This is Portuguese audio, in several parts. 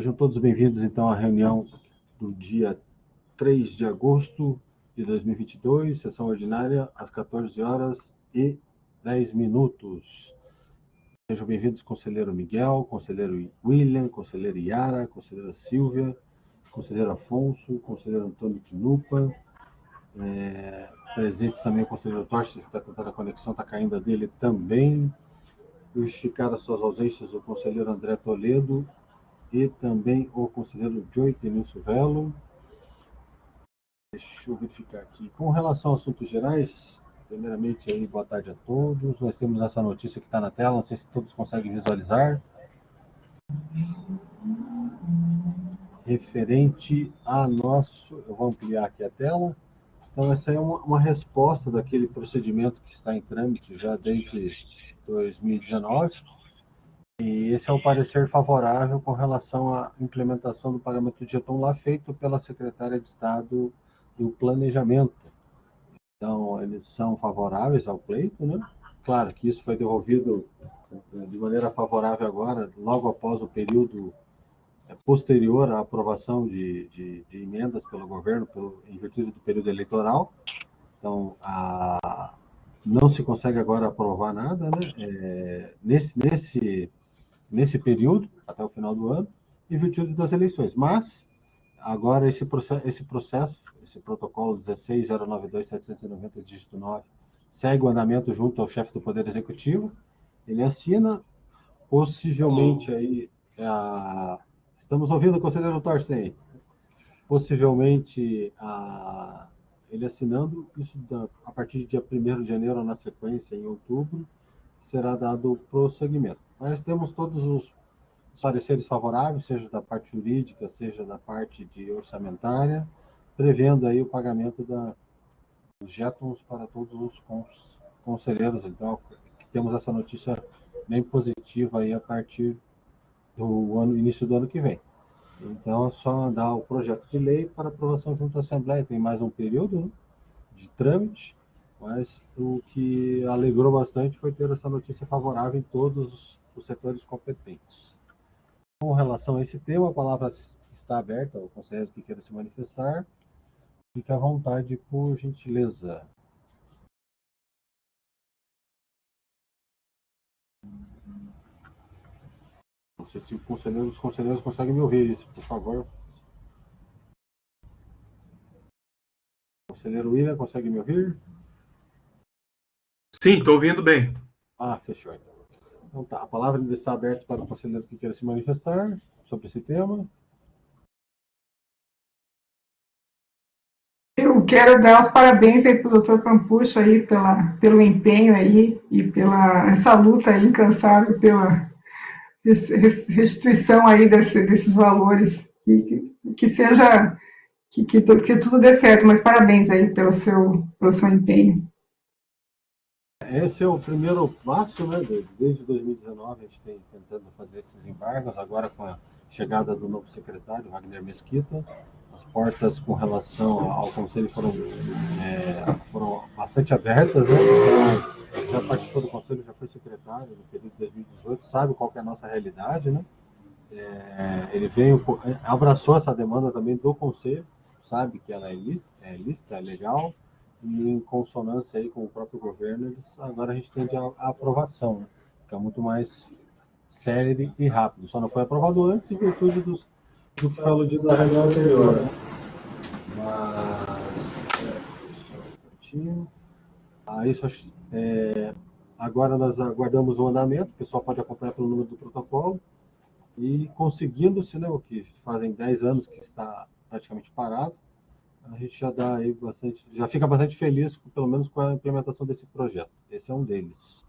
Sejam todos bem-vindos, então, à reunião do dia 3 de agosto de 2022, sessão ordinária, às 14 horas e 10 minutos. Sejam bem-vindos, conselheiro Miguel, conselheiro William, conselheiro Yara, conselheira Silvia, conselheiro Afonso, conselheiro Antônio Quinupa, presentes também o conselheiro Torres, que está tentando a conexão, está caindo a dele também. Justificar as suas ausências o conselheiro André Toledo e também o conselheiro Joey Tenilson Velo. Deixa eu verificar aqui. Com relação a assuntos gerais, primeiramente, aí, boa tarde a todos. Nós temos essa notícia que está na tela, não sei se todos conseguem visualizar. Referente a nosso... Eu vou ampliar aqui a tela. Então, essa é uma resposta daquele procedimento que está em trâmite já desde 2019. E esse é o parecer favorável com relação à implementação do pagamento de jeton lá feito pela secretária de Estado do Planejamento. Então, eles são favoráveis ao pleito, né? Claro que isso foi devolvido de maneira favorável agora, logo após o período posterior à aprovação de emendas pelo governo, em virtude do período eleitoral. Então, não se consegue agora aprovar nada, né? Nesse período, até o final do ano, em virtude das eleições. Mas, agora, esse protocolo 16.092.790, dígito 9, segue o andamento junto ao chefe do Poder Executivo. Ele assina, possivelmente, aí, estamos ouvindo o conselheiro Torsten, possivelmente, ele assinando, isso a partir de dia 1º de janeiro, na sequência, em outubro, será dado prosseguimento. Nós temos todos os pareceres favoráveis, seja da parte jurídica, seja da parte de orçamentária, prevendo aí o pagamento dos jetons para todos os conselheiros. Então, temos essa notícia bem positiva aí a partir do início do ano que vem. Então, é só andar o projeto de lei para aprovação junto à Assembleia. Tem mais um período, né, de trâmite, mas o que alegrou bastante foi ter essa notícia favorável em todos os setores competentes. Com relação a esse tema, a palavra está aberta ao conselheiro que queira se manifestar. Fique à vontade, por gentileza. Não sei se os conselheiros conseguem me ouvir, isso, por favor. Conselheiro William, consegue me ouvir? Sim, estou ouvindo bem. Fechou. Então tá, a palavra ainda está aberta para o conselheiro que queira se manifestar sobre esse tema. Eu quero dar os parabéns aí para o Dr. Campucho aí pelo empenho aí e pela essa luta aí incansável pela restituição aí desses valores e que tudo dê certo, mas parabéns aí pelo seu empenho. Esse é o primeiro passo, né? Desde 2019 a gente tem tentando fazer esses embargos, agora com a chegada do novo secretário, Wagner Mesquita, as portas com relação ao Conselho foram bastante abertas, né? Então, já participou do Conselho, já foi secretário no período de 2018, sabe qual que é a nossa realidade, né? Ele abraçou essa demanda também do Conselho, sabe que ela é lícita, é legal, e em consonância aí com o próprio governo, agora a gente tende a aprovação, né? Que é muito mais célere e rápido. Só não foi aprovado antes em virtude do que foi aludido na reunião anterior, né? Mas... agora nós aguardamos o andamento, o pessoal pode acompanhar pelo número do protocolo, e conseguindo-se, né, o que fazem 10 anos que está praticamente parado, a gente já fica bastante feliz, pelo menos com a implementação desse projeto. Esse é um deles.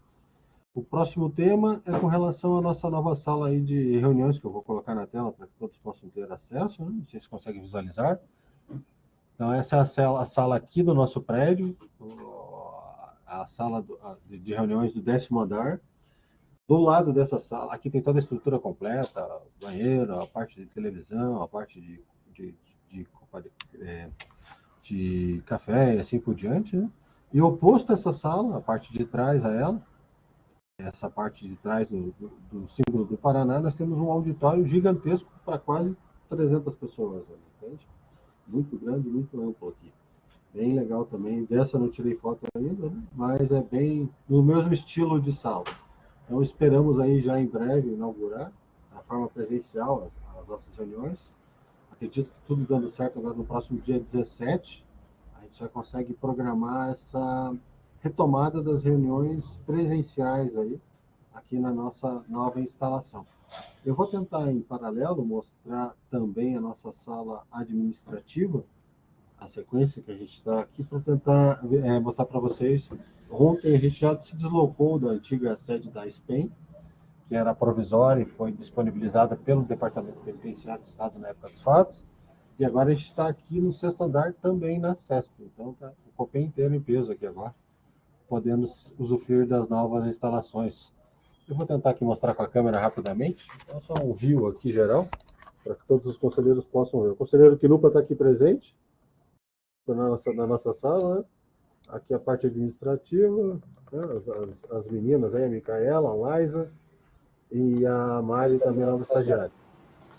O próximo tema é com relação à nossa nova sala aí de reuniões, que eu vou colocar na tela para que todos possam ter acesso, né? Não sei se conseguem visualizar. Então, essa é a sala aqui do nosso prédio, a sala de reuniões do 10º andar. Do lado dessa sala, aqui tem toda a estrutura completa, banheiro, a parte de televisão, a parte de café e assim por diante, né? E oposto a essa sala, a parte de trás a ela, essa parte de trás do símbolo do Paraná, nós temos um auditório gigantesco para quase 300 pessoas, entende? Muito grande, muito amplo aqui. Bem legal também. Dessa não tirei foto ainda, né? Mas é bem no mesmo estilo de sala. Então esperamos aí já em breve inaugurar a forma presencial as nossas reuniões. Acredito que tudo dando certo agora no próximo dia 17, a gente já consegue programar essa retomada das reuniões presenciais aí, aqui na nossa nova instalação. Eu vou tentar, em paralelo, mostrar também a nossa sala administrativa, a sequência que a gente está aqui, para tentar mostrar para vocês. Ontem a gente já se deslocou da antiga sede da SPEM, que era provisória e foi disponibilizada pelo Departamento Penitenciário do Estado na época dos fatos, e agora a gente está aqui no sexto andar também na CESP. Então tá o Copem inteiro em peso aqui agora, podendo usufruir das novas instalações. Eu vou tentar aqui mostrar com a câmera rapidamente. Então, só um view aqui geral, para que todos os conselheiros possam ver. O conselheiro Quinupa está aqui presente, na nossa sala, né? Aqui a parte administrativa, né? As meninas, aí, a Micaela, a Laisa e a Mari também lá no estagiário.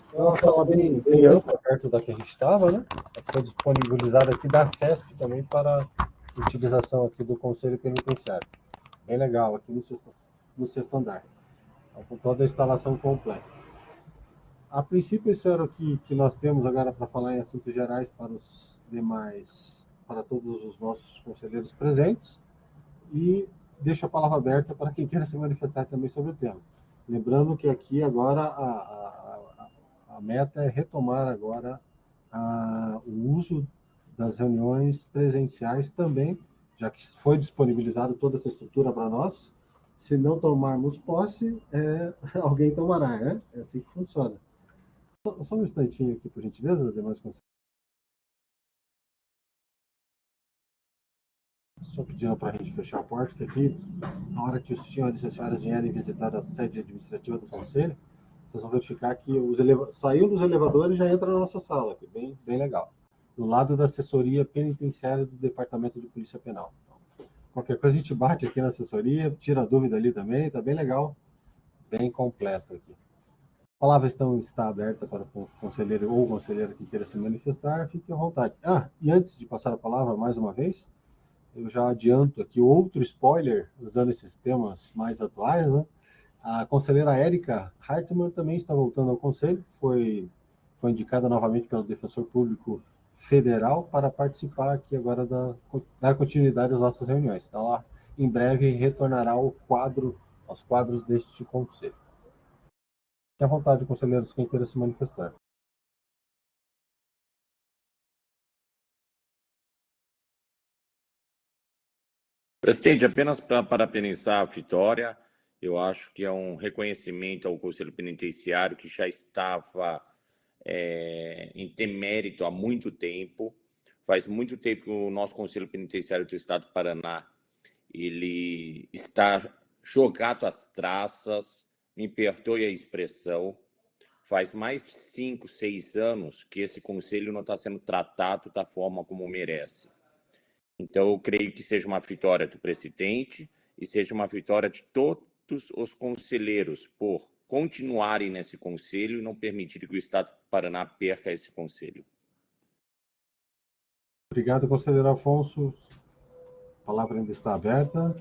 Então, uma sala bem ampla, perto da que a gente estava, né? Foi disponibilizada aqui da CESP também para utilização aqui do Conselho Penitenciário. Bem legal, aqui no sexto andar. Então, com toda a instalação completa. A princípio, isso era o que nós temos agora para falar em assuntos gerais para os demais, para todos os nossos conselheiros presentes. E deixo a palavra aberta para quem queira se manifestar também sobre o tema. Lembrando que aqui agora a meta é retomar agora o uso das reuniões presenciais também, já que foi disponibilizada toda essa estrutura para nós. Se não tomarmos posse, alguém tomará, né? É assim que funciona. Só um instantinho aqui, por gentileza, demais conselheiros. Só pedindo para a gente fechar a porta, que aqui, na hora que os senhores e as senhoras vierem visitar a sede administrativa do Conselho, vocês vão verificar que saiu dos elevadores e já entra na nossa sala, que é bem legal. Do lado da assessoria penitenciária do Departamento de Polícia Penal. Qualquer coisa a gente bate aqui na assessoria, tira a dúvida ali também, tá bem legal, bem completo aqui. A palavra está aberta para o conselheiro ou conselheira que queira se manifestar, fique à vontade. E antes de passar a palavra mais uma vez, eu já adianto aqui outro spoiler, usando esses temas mais atuais, né? A conselheira Érica Hartmann também está voltando ao conselho, foi indicada novamente pelo Defensor Público Federal para participar aqui agora da continuidade das nossas reuniões. Então, ela em breve retornará aos quadros deste conselho. Fique à vontade, conselheiros, quem queira se manifestar. Presidente, apenas para parabenizar a vitória, eu acho que é um reconhecimento ao Conselho Penitenciário que já estava em ter mérito há muito tempo. Faz muito tempo que o nosso Conselho Penitenciário do Estado do Paraná ele está jogado às traças, me perdoe a expressão, faz mais de 5, 6 anos que esse conselho não está sendo tratado da forma como merece. Então, eu creio que seja uma vitória do presidente e seja uma vitória de todos os conselheiros por continuarem nesse conselho e não permitir que o Estado do Paraná perca esse conselho. Obrigado, conselheiro Afonso. A palavra ainda está aberta.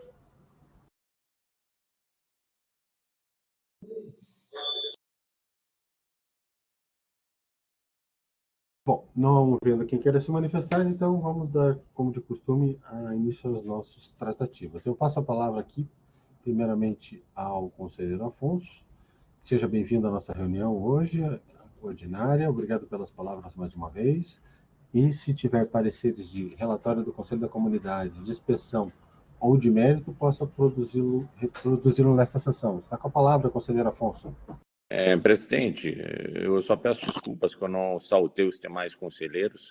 Bom, não vendo quem queira se manifestar, então vamos dar, como de costume, início às nossas tratativas. Eu passo a palavra aqui, primeiramente, ao conselheiro Afonso. Seja bem-vindo à nossa reunião hoje, ordinária. Obrigado pelas palavras mais uma vez. E se tiver pareceres de relatório do Conselho da Comunidade, de inspeção ou de mérito, possa reproduzi-lo nessa sessão. Está com a palavra, conselheiro Afonso. Presidente, eu só peço desculpas que eu não saltei os demais conselheiros,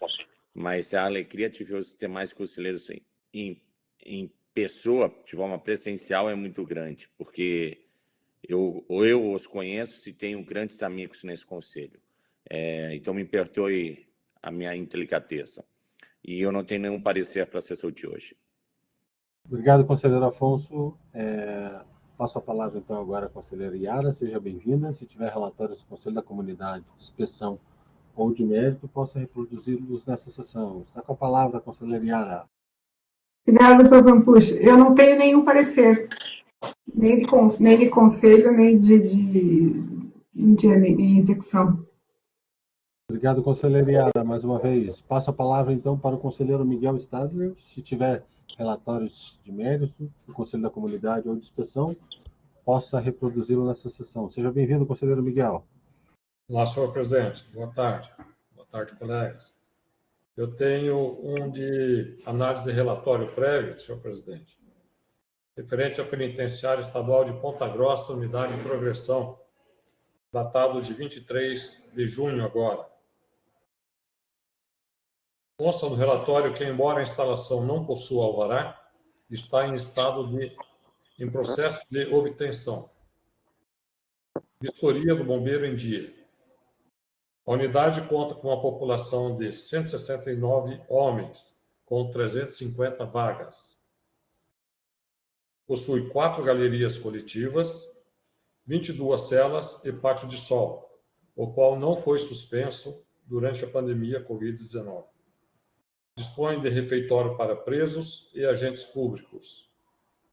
mas a alegria de ver os demais conselheiros em pessoa, de forma presencial, é muito grande, porque eu os conheço e tenho grandes amigos nesse conselho. Então, me perdoe a minha indelicadeza. E eu não tenho nenhum parecer para a sessão de hoje. Obrigado, conselheiro Afonso. Passo a palavra, então, agora à conselheira Yara. Seja bem-vinda. Se tiver relatórios do Conselho da Comunidade, de inspeção ou de mérito, possa reproduzi-los nessa sessão. Está com a palavra, conselheira Yara. Obrigada, Sr. Campucci. Eu não tenho nenhum parecer, nem de conselho, nem de execução. Obrigado, conselheira Yara, mais uma vez. Passo a palavra, então, para o conselheiro Miguel Stadler. Se tiver relatórios de mérito do Conselho da Comunidade ou de inspeção, possa reproduzi-lo nessa sessão. Seja bem-vindo, conselheiro Miguel. Olá, senhor presidente. Boa tarde. Boa tarde, colegas. Eu tenho um de análise de relatório prévio, senhor presidente, referente ao Penitenciário Estadual de Ponta Grossa, Unidade de Progressão, datado de 23 de junho agora. Consta no relatório que, embora a instalação não possua alvará, está em processo de obtenção. Vistoria do bombeiro em dia. A unidade conta com uma população de 169 homens, com 350 vagas. Possui 4 galerias coletivas, 22 celas e pátio de sol, o qual não foi suspenso durante a pandemia Covid-19. Dispõe de refeitório para presos e agentes públicos.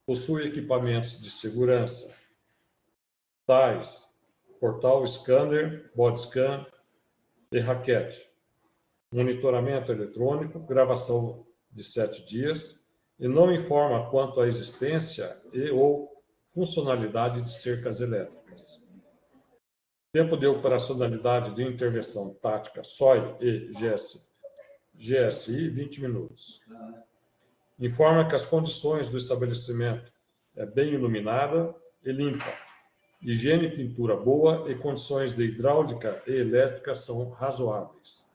Possui equipamentos de segurança, tais portal scanner, body scan e raquete, monitoramento eletrônico, gravação de 7 dias, e não informa quanto à existência e ou funcionalidade de cercas elétricas. Tempo de operacionalidade de intervenção tática SOI e GSI, 20 minutos. Informa que as condições do estabelecimento é bem iluminada e limpa. Higiene e pintura boa e condições de hidráulica e elétrica são razoáveis.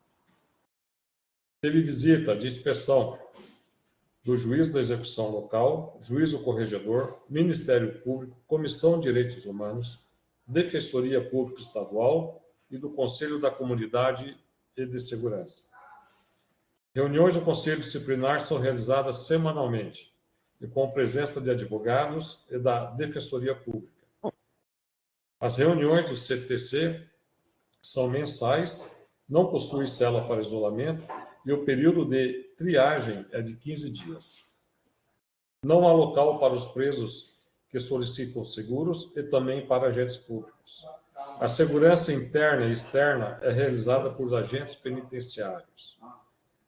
Teve visita de inspeção do juiz da execução local, juízo corregedor, Ministério Público, Comissão de Direitos Humanos, Defensoria Pública Estadual e do Conselho da Comunidade e de Segurança. Reuniões do Conselho Disciplinar são realizadas semanalmente e com presença de advogados e da Defensoria Pública. As reuniões do CTC são mensais, não possuem cela para isolamento e o período de triagem é de 15 dias. Não há local para os presos que solicitam seguros e também para agentes públicos. A segurança interna e externa é realizada por agentes penitenciários.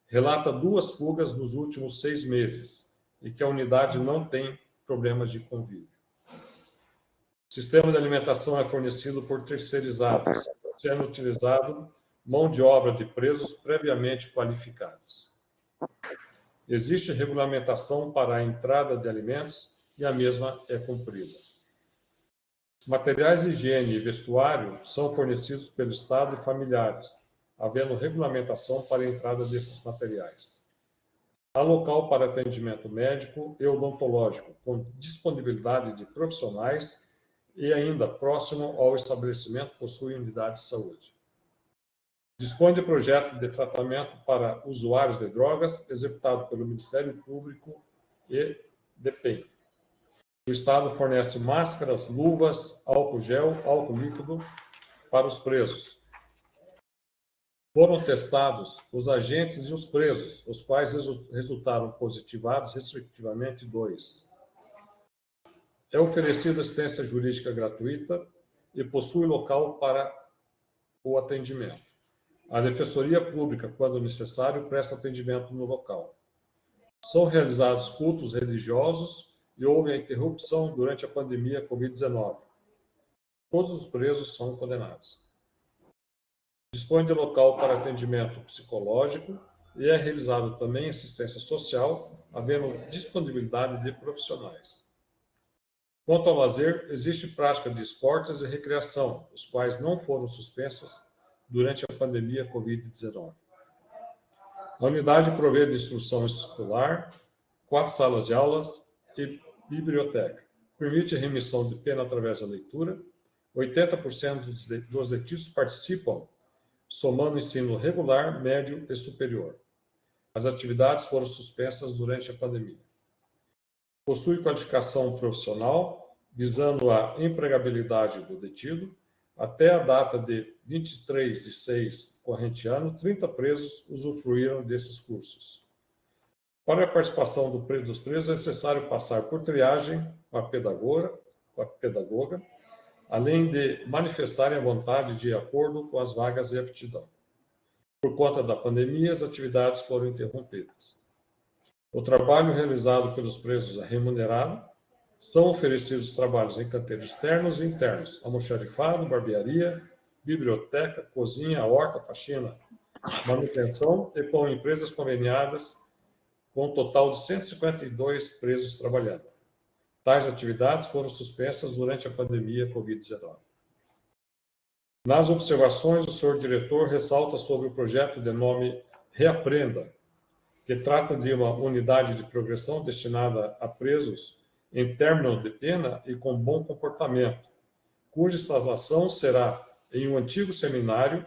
Relata 2 fugas nos últimos 6 meses e que a unidade não tem problemas de convívio. O sistema de alimentação é fornecido por terceirizados, sendo utilizado mão de obra de presos previamente qualificados. Existe regulamentação para a entrada de alimentos e a mesma é cumprida. Materiais de higiene e vestuário são fornecidos pelo Estado e familiares, havendo regulamentação para a entrada desses materiais. Há local para atendimento médico e odontológico, com disponibilidade de profissionais e ainda próximo ao estabelecimento possui unidade de saúde. Dispõe de projeto de tratamento para usuários de drogas executado pelo Ministério Público e DEPEN. O Estado fornece máscaras, luvas, álcool gel, álcool líquido para os presos. Foram testados os agentes e os presos, os quais resultaram positivados, respectivamente, 2. É oferecida assistência jurídica gratuita e possui local para o atendimento. A Defensoria Pública, quando necessário, presta atendimento no local. São realizados cultos religiosos e houve a interrupção durante a pandemia Covid-19. Todos os presos são condenados. Dispõe de local para atendimento psicológico e é realizado também assistência social, havendo disponibilidade de profissionais. Quanto ao lazer, existe prática de esportes e recreação, os quais não foram suspensas durante a pandemia Covid-19. A unidade provê de instrução escolar, 4 salas de aulas e biblioteca. Permite a remissão de pena através da leitura. 80% dos detidos participam, somando ensino regular, médio e superior. As atividades foram suspensas durante a pandemia. Possui qualificação profissional, visando a empregabilidade do detido. Até a data de 23/6 corrente ano, 30 presos usufruíram desses cursos. Para a participação dos presos, é necessário passar por triagem com a pedagoga, além de manifestarem a vontade de acordo com as vagas e aptidão. Por conta da pandemia, as atividades foram interrompidas. O trabalho realizado pelos presos é remunerado. São oferecidos trabalhos em canteiros externos e internos, almoxarifado, barbearia, biblioteca, cozinha, horta, faxina, manutenção e com empresas conveniadas, com um total de 152 presos trabalhando. Tais atividades foram suspensas durante a pandemia Covid-19. Nas observações, o senhor diretor ressalta sobre o projeto de nome Reaprenda, que trata de uma unidade de progressão destinada a presos em término de pena e com bom comportamento, cuja instalação será em um antigo seminário,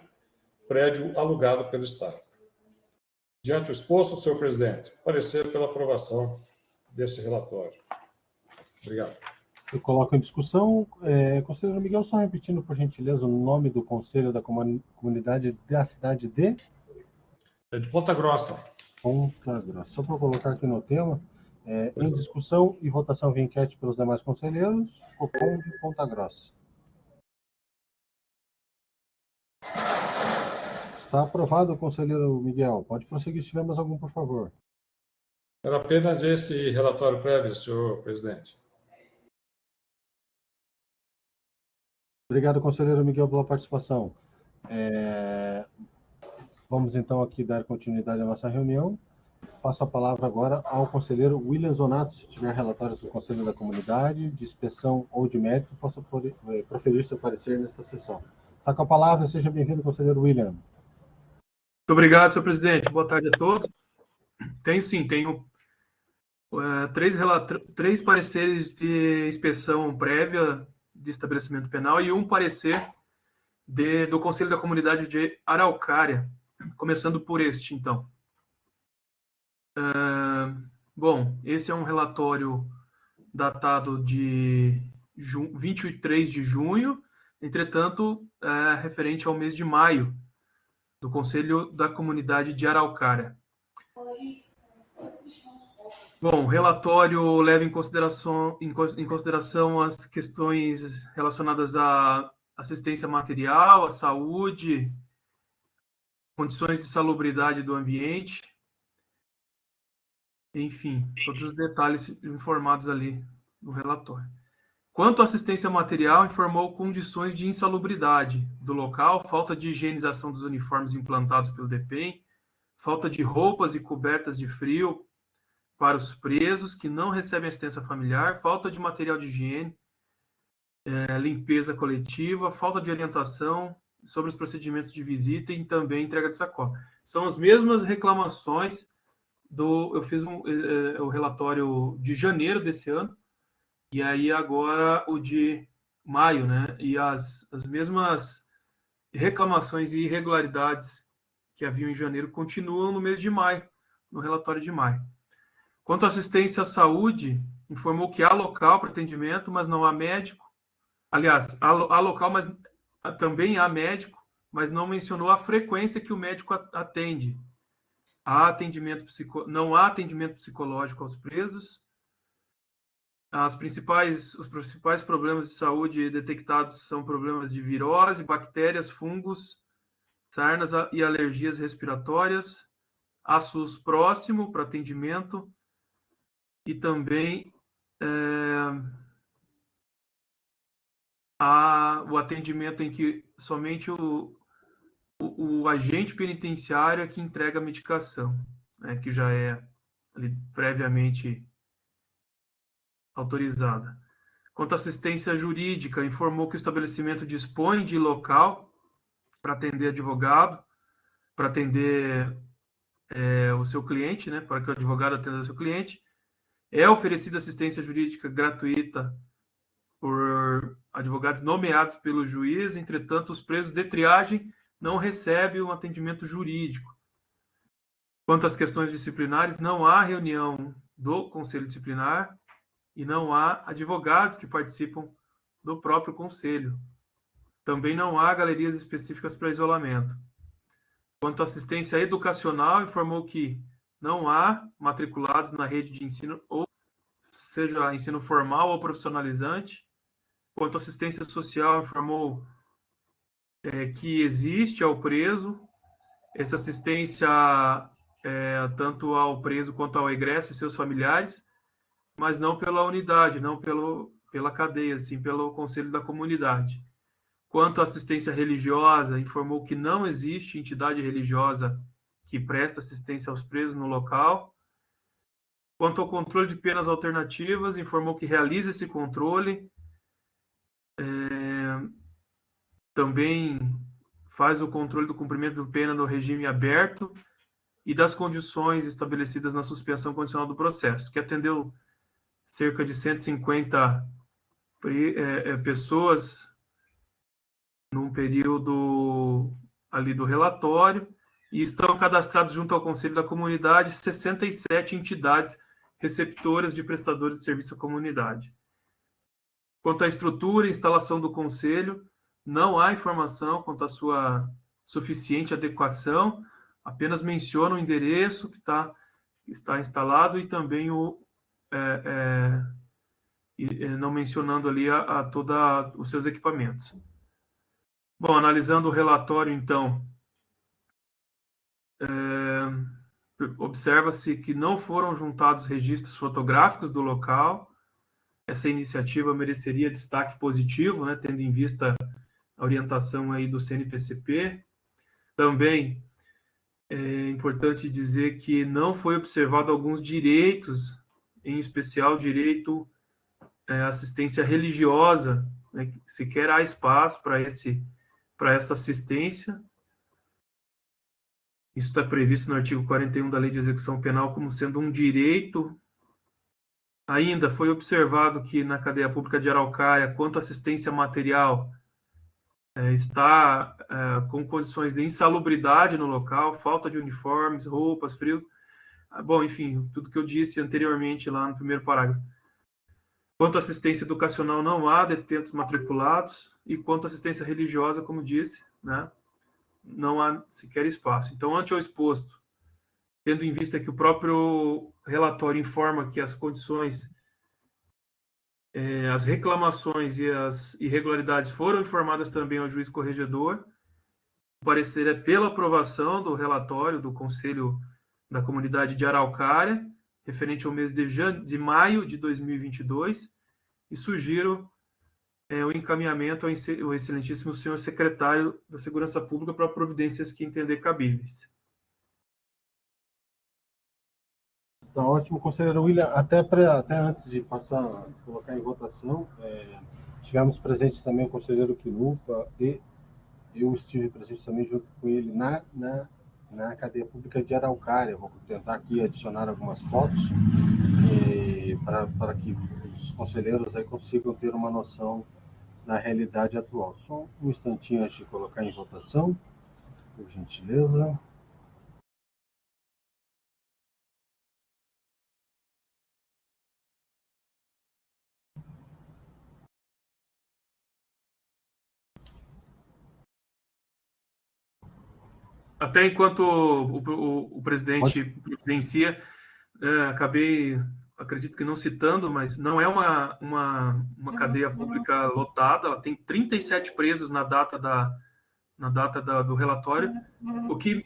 prédio alugado pelo Estado. Diante do exposto, senhor presidente, parecer pela aprovação desse relatório. Obrigado. Eu coloco em discussão. Conselheiro Miguel, só repetindo, por gentileza, o nome do Conselho da Comunidade da cidade de? É de Ponta Grossa. Ponta Grossa. Só para colocar aqui no tema. Em discussão e votação via enquete pelos demais conselheiros, Copom de Ponta Grossa. Está aprovado, conselheiro Miguel. Pode prosseguir se tiver mais algum, por favor. Era apenas esse relatório prévio, senhor presidente. Obrigado, conselheiro Miguel, pela participação. Vamos, então, aqui dar continuidade à nossa reunião. Passo a palavra agora ao conselheiro William Zonato, se tiver relatórios do Conselho da Comunidade, de inspeção ou de mérito, possa proferir seu parecer nessa sessão. Está com a palavra, seja bem-vindo, conselheiro William. Muito obrigado, senhor presidente. Boa tarde a todos. Tenho três pareceres de inspeção prévia de estabelecimento penal e um parecer do Conselho da Comunidade de Araucária. Começando por este, então. Esse é um relatório datado de 23 de junho, entretanto, referente ao mês de maio, do Conselho da Comunidade de Araucária. Bom, o relatório leva em consideração as questões relacionadas à assistência material, à saúde, condições de salubridade do ambiente, enfim, todos os detalhes informados ali no relatório. Quanto à assistência material, informou condições de insalubridade do local, falta de higienização dos uniformes implantados pelo DEPEN, falta de roupas e cobertas de frio para os presos que não recebem assistência familiar, falta de material de higiene, limpeza coletiva, falta de orientação sobre os procedimentos de visita e também entrega de sacola. São as mesmas reclamações eu fiz o relatório de janeiro desse ano, e aí agora o de maio, né? E as mesmas reclamações e irregularidades que haviam em janeiro continuam no mês de maio, no relatório de maio. Quanto à assistência à saúde, informou que há local para atendimento, mas não há médico. Aliás, há local, mas também há médico, mas não mencionou a frequência que o médico atende. Não há atendimento psicológico aos presos. Os principais problemas de saúde detectados são problemas de virose, bactérias, fungos, sarnas e alergias respiratórias. Há SUS próximo para atendimento e também há o atendimento em que somente o agente penitenciário é que entrega a medicação, né, que já é ali previamente autorizada. Quanto à assistência jurídica, informou que o estabelecimento dispõe de local para atender advogado, para atender o seu cliente, né, para que o advogado atenda o seu cliente. É oferecida assistência jurídica gratuita por advogados nomeados pelo juiz, entretanto, os presos de triagem não recebem um atendimento jurídico. Quanto às questões disciplinares, não há reunião do Conselho Disciplinar e não há advogados que participam do próprio conselho. Também não há galerias específicas para isolamento. Quanto à assistência educacional, informou que não há matriculados na rede de ensino, ou seja, ensino formal ou profissionalizante. Quanto à assistência social, informou que existe ao preso essa assistência tanto ao preso quanto ao egresso e seus familiares, mas não pela unidade, não pela cadeia, sim pelo conselho da comunidade. Quanto à assistência religiosa, informou que não existe entidade religiosa que presta assistência aos presos no local. Quanto ao controle de penas alternativas, informou que realiza esse controle, também faz o controle do cumprimento de pena no regime aberto e das condições estabelecidas na suspensão condicional do processo, que atendeu cerca de 150 pessoas num período ali do relatório, e estão cadastrados junto ao Conselho da Comunidade 67 entidades receptoras de prestadores de serviço à comunidade. Quanto à estrutura e instalação do Conselho, não há informação quanto à sua suficiente adequação, apenas menciona o endereço que está instalado e também não mencionando ali a todos os seus equipamentos. Bom, analisando o relatório, então, observa-se que não foram juntados registros fotográficos do local. Essa iniciativa mereceria destaque positivo, né, tendo em vista a orientação aí do CNPCP. Também é importante dizer que não foi observado alguns direitos, em especial o direito à assistência religiosa, né, sequer há espaço para essa assistência. Isso está previsto no artigo 41 da Lei de Execução Penal como sendo um direito. Ainda foi observado que na cadeia pública de Araucária, quanto à assistência material, está com condições de insalubridade no local, falta de uniformes, roupas, frios. Bom, enfim, tudo que eu disse anteriormente lá no primeiro parágrafo. Quanto à assistência educacional, não há detentos matriculados, e quanto à assistência religiosa, como disse, né, não há sequer espaço. Então, ante o exposto, tendo em vista que o próprio relatório informa que as condições, as reclamações e as irregularidades foram informadas também ao juiz corregedor, o parecer é pela aprovação do relatório do Conselho da Comunidade de Araucária, referente ao mês de maio de 2022, e sugiro o encaminhamento ao excelentíssimo senhor secretário da Segurança Pública para providências que entender cabíveis. Está ótimo, conselheiro William. Até antes de colocar em votação, tivemos presentes também o conselheiro Quinupa, e eu estive presente também junto com ele na cadeia pública de Araucária. Vou tentar aqui adicionar algumas fotos para que os conselheiros aí consigam ter uma noção da realidade atual. Só um instantinho antes de colocar em votação, por gentileza. Até enquanto o presidente providencia, acredito que não citando, mas não é uma cadeia pública lotada, ela tem 37 presos na data do relatório, o que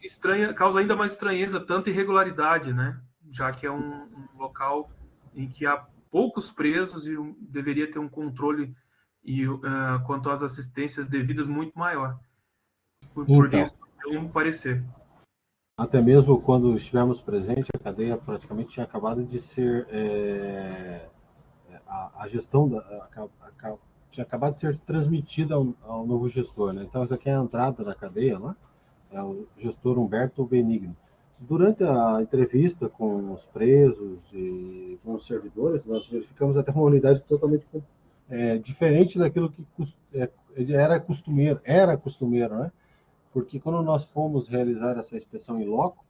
causa ainda mais estranheza, tanta irregularidade, né? Já que é um local em que há poucos presos e deveria ter um controle quanto às assistências devidas muito maior. Por isso, um parecer. Até mesmo quando estivemos presentes, a cadeia praticamente tinha acabado de ser a gestão tinha acabado de ser transmitida ao novo gestor, né? Então essa aqui é a entrada da cadeia, né? É o gestor Humberto Benigno. Durante a entrevista com os presos e com os servidores, nós verificamos até uma unidade totalmente diferente daquilo que era costumeiro, né? Porque quando nós fomos realizar essa inspeção in loco,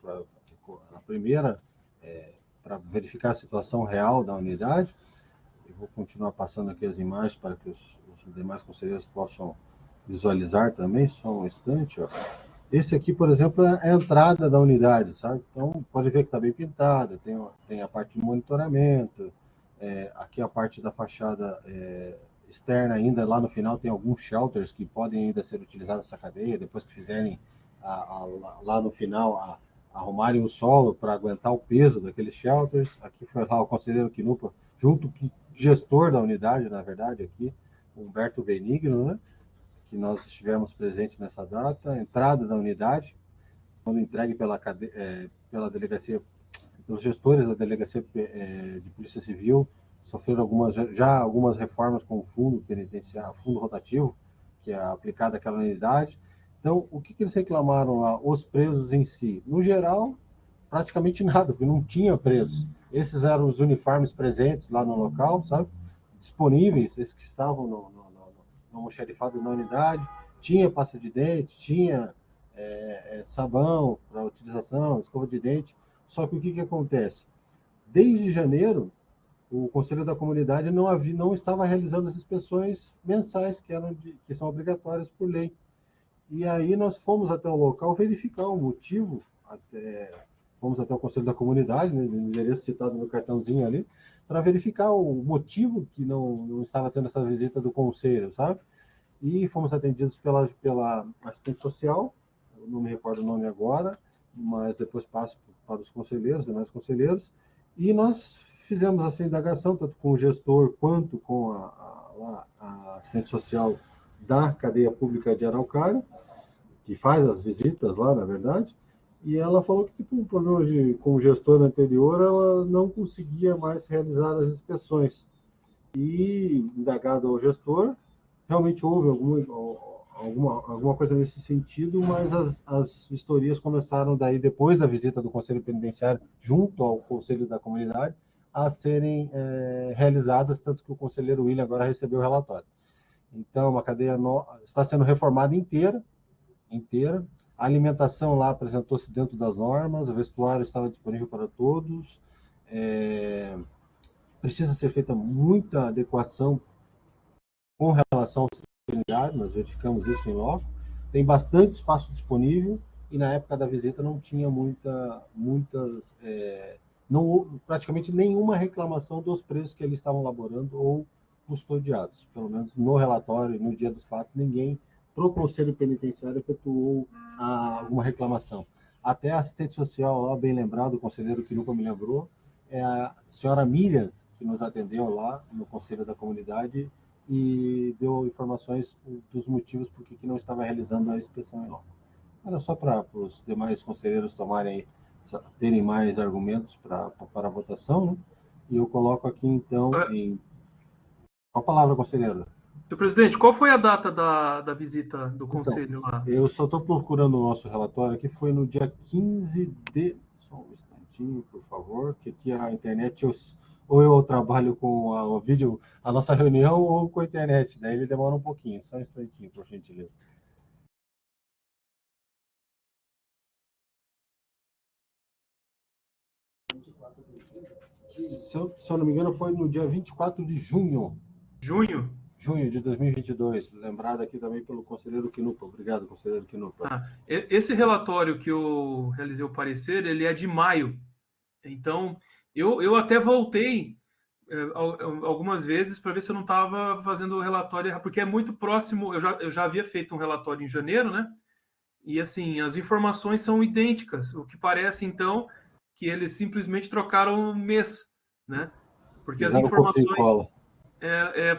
a primeira, para verificar a situação real da unidade, eu vou continuar passando aqui as imagens para que os demais conselheiros possam visualizar também, só um instante, ó. Esse aqui, por exemplo, é a entrada da unidade, sabe? Então, pode ver que está bem pintada, tem a parte de monitoramento, aqui a parte da fachada externa ainda, lá no final tem alguns shelters que podem ainda ser utilizados nessa cadeia, depois que fizerem lá no final arrumarem o solo para aguentar o peso daqueles shelters. Aqui foi lá o conselheiro Quinupa, junto com o gestor da unidade, na verdade, aqui, Humberto Benigno, né? Que nós estivemos presentes nessa data, entrada da unidade, quando entregue pela delegacia, pelos gestores da delegacia de Polícia Civil, sofreram algumas reformas com o fundo penitenciário, fundo rotativo, que é aplicado àquela unidade. Então, o que eles reclamaram lá? Os presos em si. No geral, praticamente nada, porque não tinha presos. Esses eram os uniformes presentes lá no local, sabe? Disponíveis, esses que estavam no almoxarifado na unidade, tinha pasta de dente, tinha sabão para utilização, escova de dente. Só que o que acontece? Desde janeiro, o Conselho da Comunidade não estava realizando as inspeções mensais que são obrigatórias por lei. E aí nós fomos até o local verificar o motivo, fomos até o Conselho da Comunidade, né, no endereço citado no cartãozinho ali, para verificar o motivo que não estava tendo essa visita do Conselho, sabe? E fomos atendidos pela assistente social, eu não me recordo o nome agora, mas depois passo para os conselheiros, demais conselheiros, e nós fizemos essa indagação, tanto com o gestor quanto com a assistente social da cadeia pública de Araucária, que faz as visitas lá, na verdade, e ela falou que tipo um problema com o gestor anterior, ela não conseguia mais realizar as inspeções. E, indagado ao gestor, realmente houve alguma coisa nesse sentido, mas as vistorias começaram daí, depois da visita do Conselho Penitenciário, junto ao Conselho da Comunidade, a serem realizadas, tanto que o conselheiro William agora recebeu o relatório. Então, a cadeia está sendo reformada inteira. A alimentação lá apresentou-se dentro das normas, o vestuário estava disponível para todos. Precisa ser feita muita adequação com relação ao sanitário, nós verificamos isso em loco. Tem bastante espaço disponível e na época da visita não tinha praticamente nenhuma reclamação dos presos que eles estavam laborando ou custodiados. Pelo menos no relatório, no dia dos fatos, ninguém para o Conselho Penitenciário efetuou alguma reclamação. Até a assistente social, lá, bem lembrado, o conselheiro que nunca me lembrou, é a senhora Miriam, que nos atendeu lá no Conselho da Comunidade e deu informações dos motivos por que não estava realizando a inspeção em loco. Era só para os demais conselheiros terem mais argumentos para a votação, né? E eu coloco aqui, então, Com a palavra, conselheiro. Senhor presidente, qual foi a data da visita do conselho lá? Eu só estou procurando o nosso relatório, que foi no dia 15 de... Só um instantinho, por favor, que aqui a internet, ou eu trabalho com o vídeo, a nossa reunião, ou com a internet, daí ele demora um pouquinho, só um instantinho, por gentileza. Se eu não me engano, foi no dia 24 de junho. Junho? Junho de 2022, lembrado aqui também pelo conselheiro Quinupa. Obrigado, conselheiro Quinupa. Esse relatório que eu realizei o parecer, ele é de maio. Então, eu até voltei algumas vezes para ver se eu não estava fazendo o relatório, porque é muito próximo, eu já havia feito um relatório em janeiro, né? E, assim, as informações são idênticas, o que parece, então, que eles simplesmente trocaram um mês, né? Porque as informações...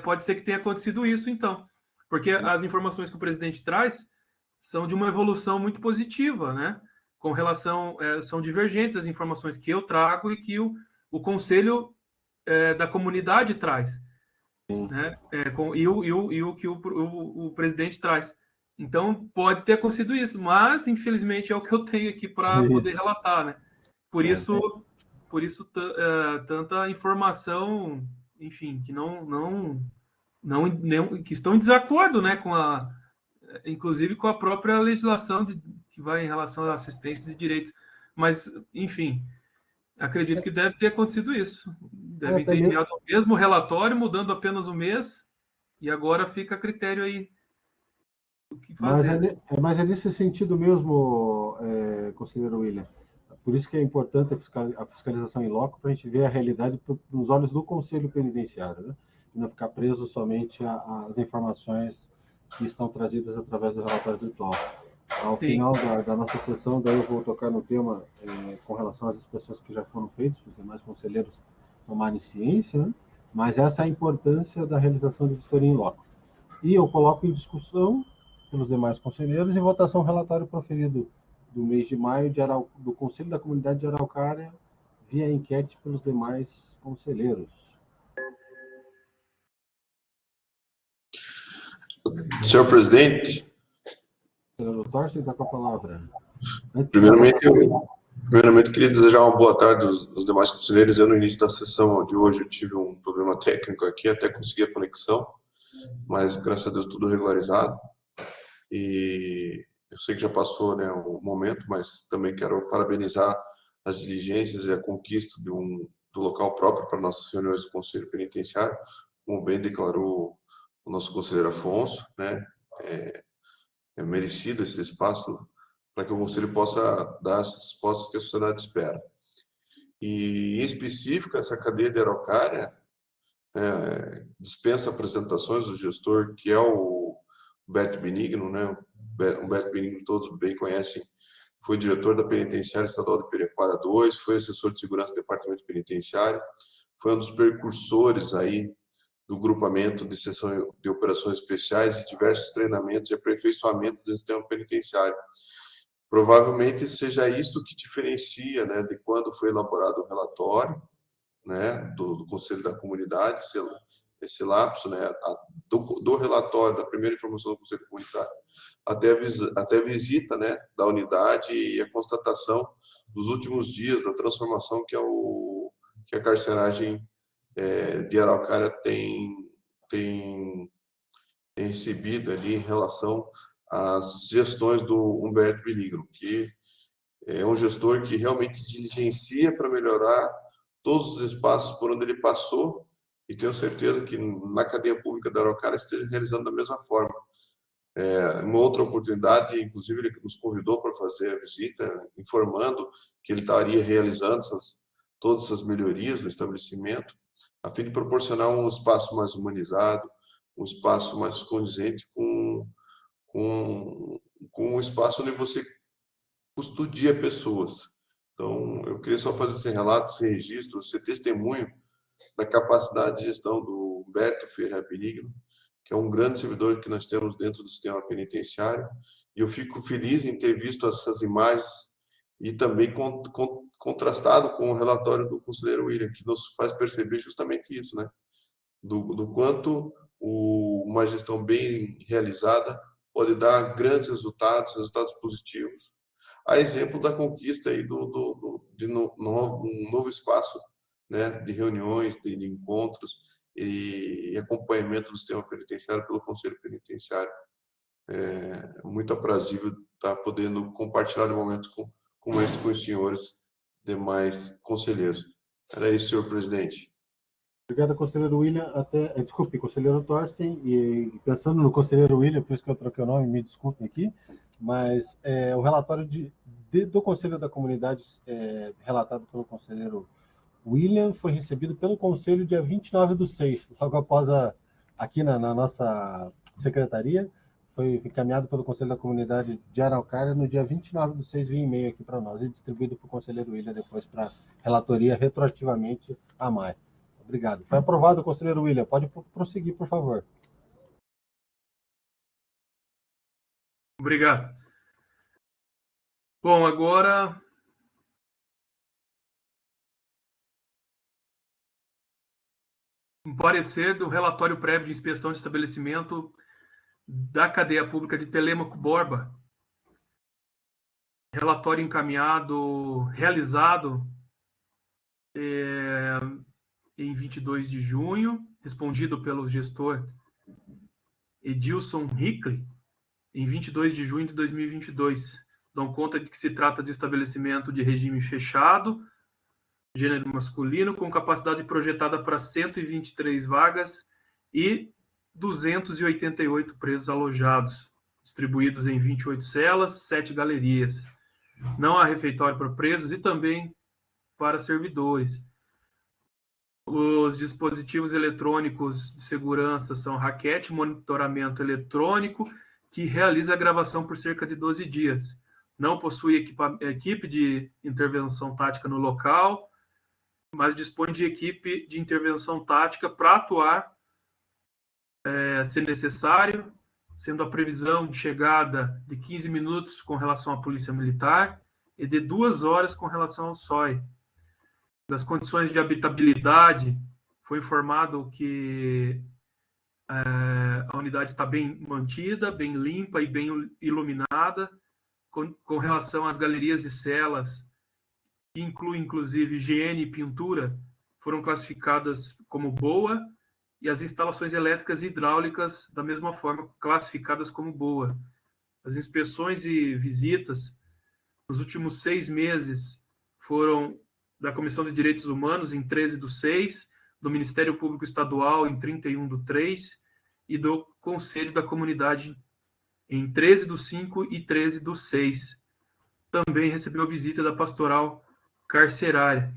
pode ser que tenha acontecido isso, então. Porque as informações que o presidente traz são de uma evolução muito positiva, né? Com relação... são divergentes as informações que eu trago e que o Conselho da Comunidade traz. Né? E o que o presidente traz. Então, pode ter acontecido isso, mas, infelizmente, é o que eu tenho aqui para poder relatar, né? Por isso tanta informação... enfim, que que estão em desacordo, né, inclusive com a própria legislação que vai em relação à assistência e direitos. Mas, enfim, acredito que deve ter acontecido isso. devem ter enviado o mesmo relatório, mudando apenas o mês, e agora fica a critério aí do que fazer. Mas é nesse sentido mesmo, conselheiro William. Por isso que é importante a fiscalização em loco, para a gente ver a realidade nos olhos do Conselho Penitenciário, né? E não ficar preso somente às informações que são trazidas através do relatório virtual. Ao final da nossa sessão, daí eu vou tocar no tema com relação às inspeções que já foram feitas, para os demais conselheiros tomarem ciência, né? Mas essa é a importância da realização de vistoria em loco. E eu coloco em discussão pelos demais conselheiros e votação relatório proferido do mês de maio do Conselho da Comunidade de Araucária via enquete pelos demais conselheiros. Senhor presidente, Senador Torce, dá com a palavra. Primeiramente, queria desejar uma boa tarde aos demais conselheiros. Eu, no início da sessão de hoje, eu tive um problema técnico aqui, até consegui a conexão, mas, graças a Deus, tudo regularizado. E eu sei que já passou, né, o momento, mas também quero parabenizar as diligências e a conquista do local próprio para nossas reuniões do Conselho Penitenciário, como bem declarou o nosso conselheiro Afonso, né? É merecido esse espaço para que o Conselho possa dar as respostas que a sociedade espera. E, em específico, essa cadeia de Araucária dispensa apresentações do gestor, que é o Humberto Benigno, né? O Humberto Benigno, todos bem conhecem, foi diretor da Penitenciária Estadual de Periquara II, foi assessor de segurança do Departamento Penitenciário, foi um dos precursores aí do grupamento de seção de operações especiais e diversos treinamentos e aperfeiçoamento do sistema penitenciário. Provavelmente seja isto que diferencia, né, de quando foi elaborado o relatório, né, do Conselho da Comunidade, esse lapso, né, do relatório, da primeira informação do Conselho Comunitário, até a visita, né, da unidade e a constatação dos últimos dias da transformação que a carceragem de Araucária tem recebido ali em relação às gestões do Humberto Benigno, que é um gestor que realmente diligencia para melhorar todos os espaços por onde ele passou, e tenho certeza que na cadeia pública da Araucária esteja realizando da mesma forma. Uma outra oportunidade, inclusive ele nos convidou para fazer a visita, informando que ele estaria realizando todas essas melhorias no estabelecimento, a fim de proporcionar um espaço mais humanizado, um espaço mais condizente com um espaço onde você custodia pessoas. Então, eu queria só fazer esse relato, esse registro, esse testemunho da capacidade de gestão do Humberto Ferreira Benigno, que é um grande servidor que nós temos dentro do sistema penitenciário, e eu fico feliz em ter visto essas imagens e também contrastado com o relatório do conselheiro William, que nos faz perceber justamente isso, né? Do quanto uma gestão bem realizada pode dar grandes resultados positivos. A exemplo da conquista aí de um novo espaço, né, de reuniões, de encontros e acompanhamento do sistema penitenciário pelo Conselho Penitenciário. É muito aprazível estar podendo compartilhar momentos como esse com os senhores demais conselheiros. Era isso, senhor presidente. Obrigado, conselheiro William. Desculpe, conselheiro Thorsten, e pensando no conselheiro William, por isso que eu troquei o nome, me desculpem aqui, mas o relatório do Conselho da Comunidade, relatado pelo conselheiro William, foi recebido pelo Conselho dia 29/6, logo após aqui na nossa secretaria, foi encaminhado pelo Conselho da Comunidade de Araucária no dia 29/6, via e-mail aqui para nós, e distribuído para o conselheiro William depois para relatoria retroativamente a maio. Obrigado. Foi aprovado, conselheiro William. Pode prosseguir, por favor. Obrigado. Bom, agora um parecer do relatório prévio de inspeção de estabelecimento da cadeia pública de Telêmaco Borba. Relatório realizado em 22 de junho, respondido pelo gestor Edilson Hickley, em 22 de junho de 2022. Dão conta de que se trata de estabelecimento de regime fechado, gênero masculino, com capacidade projetada para 123 vagas e 288 presos alojados, distribuídos em 28 celas, 7 galerias. Não há refeitório para presos e também para servidores. Os dispositivos eletrônicos de segurança são raquete, monitoramento eletrônico, que realiza a gravação por cerca de 12 dias. Não possui equipe de intervenção tática no local, mas dispõe de equipe de intervenção tática para atuar, se necessário, sendo a previsão de chegada de 15 minutos com relação à Polícia Militar e de 2 horas com relação ao SOI. Das condições de habitabilidade, foi informado que a unidade está bem mantida, bem limpa e bem iluminada, com relação às galerias e celas, que inclui inclusive higiene e pintura, foram classificadas como boa, e as instalações elétricas e hidráulicas, da mesma forma, classificadas como boa. As inspeções e visitas, nos últimos 6 meses, foram da Comissão de Direitos Humanos, em 13/6, do Ministério Público Estadual, em 31/3, e do Conselho da Comunidade, em 13/5 e 13/6. Também recebeu visita da Pastoral Carcerária.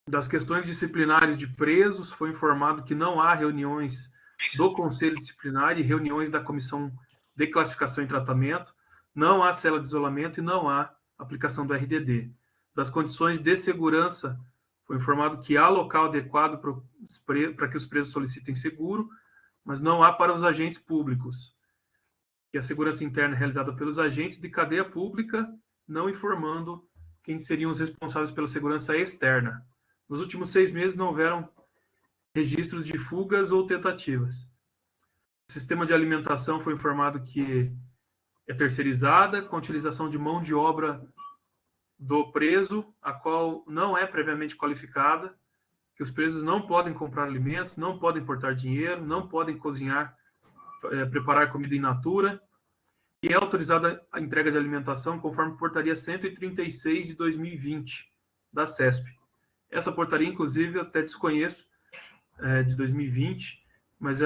Das questões disciplinares de presos, foi informado que não há reuniões do Conselho Disciplinar e reuniões da Comissão de Classificação e Tratamento, não há cela de isolamento e não há aplicação do RDD. Das condições de segurança, foi informado que há local adequado para que os presos solicitem seguro, mas não há para os agentes públicos. Que a segurança interna é realizada pelos agentes de cadeia pública, não informando quem seriam os responsáveis pela segurança externa. Nos últimos 6 meses não houveram registros de fugas ou tentativas. O sistema de alimentação foi informado que é terceirizada, com utilização de mão de obra do preso, a qual não é previamente qualificada, que os presos não podem comprar alimentos, não podem portar dinheiro, não podem cozinhar, preparar comida in natura, e é autorizada a entrega de alimentação conforme portaria 136 de 2020 da CESP. Essa portaria, inclusive, eu até desconheço, de 2020, mas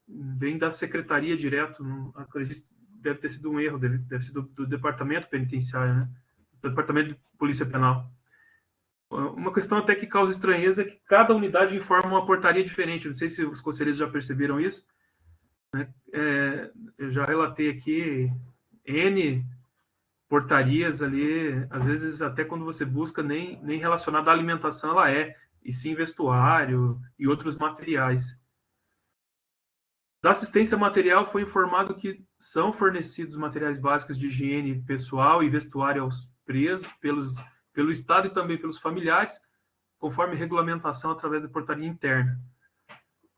vem da secretaria direto, não acredito, deve ter sido um erro, deve ser do departamento penitenciário, né? Do departamento de polícia penal. Uma questão até que causa estranheza é que cada unidade informa uma portaria diferente. Não sei se os conselheiros já perceberam isso, né? Eu já relatei aqui N portarias ali, às vezes até quando você busca, nem relacionada à alimentação ela e sim vestuário e outros materiais. Da assistência material, foi informado que são fornecidos materiais básicos de higiene pessoal e vestuário aos presos, pelo Estado e também pelos familiares, conforme regulamentação através da portaria interna.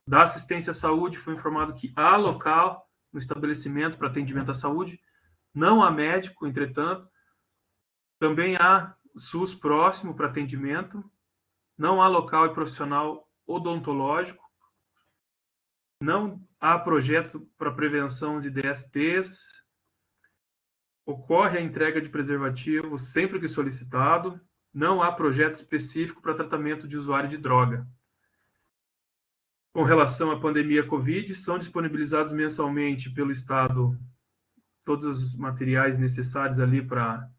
Da assistência à saúde, foi informado que há local no estabelecimento para atendimento à saúde, não há médico, entretanto, também há SUS próximo para atendimento, não há local e profissional odontológico, não há projeto para prevenção de DSTs, ocorre a entrega de preservativo sempre que solicitado, não há projeto específico para tratamento de usuário de droga. Com relação à pandemia Covid, são disponibilizados mensalmente pelo Estado todos os materiais necessários ali para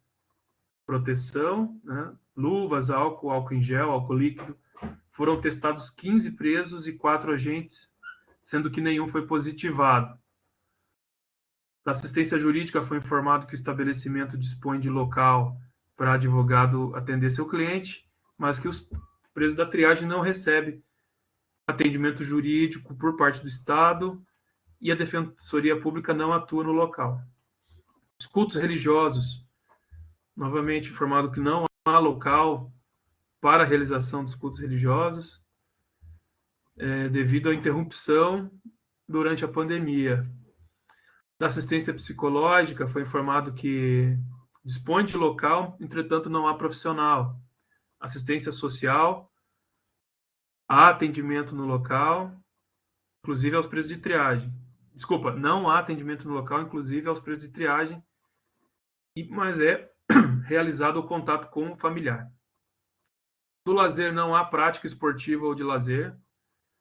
proteção, né? Luvas, álcool em gel, álcool líquido. Foram testados 15 presos e 4 agentes, sendo que nenhum foi positivado. Da assistência jurídica, foi informado que o estabelecimento dispõe de local para advogado atender seu cliente, mas que os presos da triagem não recebem atendimento jurídico por parte do Estado e a Defensoria Pública não atua no local. Os cultos religiosos, novamente informado que não há local para a realização dos cultos religiosos, devido à interrupção durante a pandemia. Da assistência psicológica, foi informado que dispõe de local, entretanto não há profissional. Assistência social, há atendimento no local, inclusive aos presos de triagem. Desculpa, não há atendimento no local, inclusive aos presos de triagem, mas é realizado o contato com o familiar. Do lazer não há prática esportiva ou de lazer.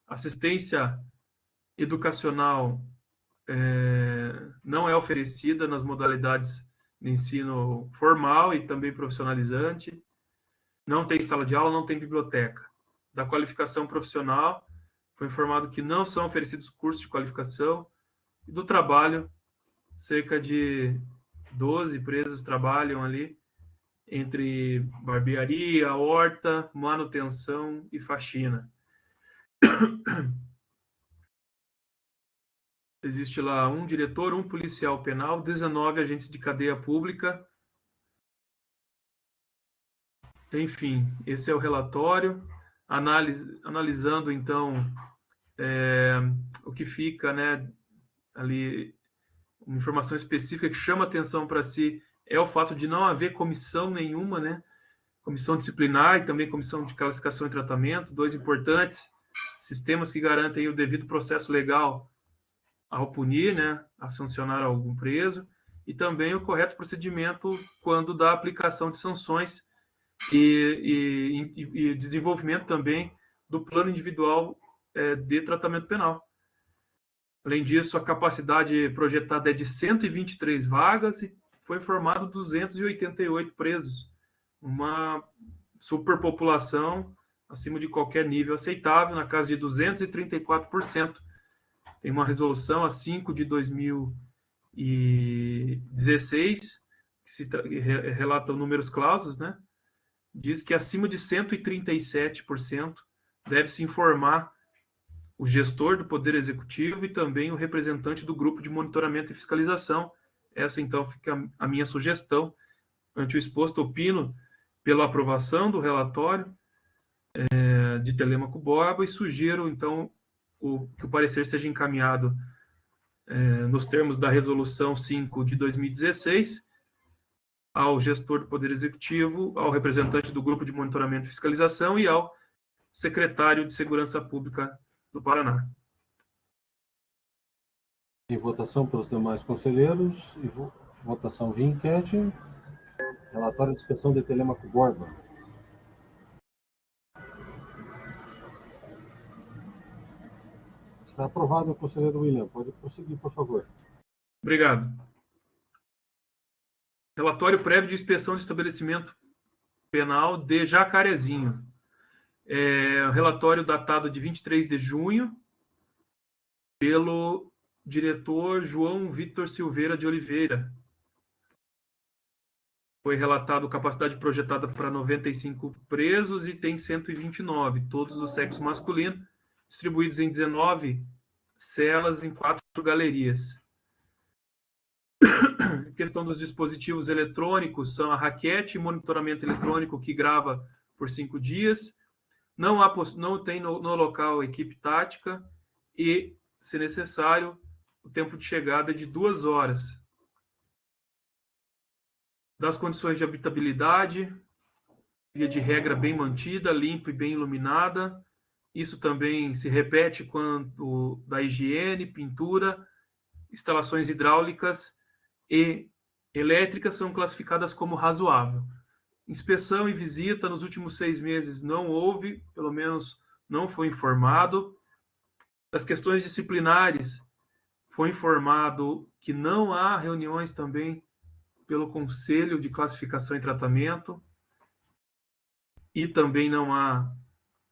Assistência educacional não é oferecida nas modalidades de ensino formal e também profissionalizante. Não tem sala de aula, não tem biblioteca. Da qualificação profissional, foi informado que não são oferecidos cursos de qualificação. E do trabalho, cerca de 12 empresas trabalham ali, entre barbearia, horta, manutenção e faxina. Existe lá um diretor, um policial penal, 19 agentes de cadeia pública. Enfim, esse é o relatório. Analisando, então, o que fica, né, ali, uma informação específica que chama atenção para si é o fato de não haver comissão nenhuma, né? Comissão disciplinar e também comissão de classificação e tratamento, dois importantes sistemas que garantem o devido processo legal ao punir, né, a sancionar algum preso, e também o correto procedimento quando da aplicação de sanções e desenvolvimento também do plano individual de tratamento penal. Além disso, a capacidade projetada é de 123 vagas e foi informado 288 presos. Uma superpopulação acima de qualquer nível aceitável, na casa de 234%. Tem uma resolução, a 5 de 2016, que relata números clausos, né? Diz que acima de 137% deve-se informar o gestor do Poder Executivo e também o representante do grupo de monitoramento e fiscalização. Essa, então, fica a minha sugestão. Ante o exposto, opino pela aprovação do relatório de Telêmaco Borba e sugiro, então, que o parecer seja encaminhado nos termos da Resolução 5 de 2016 ao gestor do Poder Executivo, ao representante do grupo de monitoramento e fiscalização e ao secretário de Segurança Pública do Paraná. Em votação pelos demais conselheiros, e votação via enquete. Relatório de inspeção de Telêmaco Borba. Está aprovado, conselheiro William. Pode prosseguir, por favor. Obrigado. Relatório prévio de inspeção de estabelecimento penal de Jacarezinho. Relatório datado de 23 de junho, pelo diretor João Vitor Silveira de Oliveira. Foi relatado capacidade projetada para 95 presos e tem 129, todos do sexo masculino, distribuídos em 19 celas em 4 galerias. A questão dos dispositivos eletrônicos são a raquete e monitoramento eletrônico que grava por 5 dias. Não tem no local equipe tática e, se necessário, o tempo de chegada é de 2 horas. Das condições de habitabilidade, via de regra bem mantida, limpa e bem iluminada. Isso também se repete quanto da higiene, pintura, instalações hidráulicas e elétricas são classificadas como razoável. Inspeção e visita nos últimos 6 meses não houve, pelo menos não foi informado. Das questões disciplinares, foi informado que não há reuniões também pelo Conselho de Classificação e Tratamento e também não há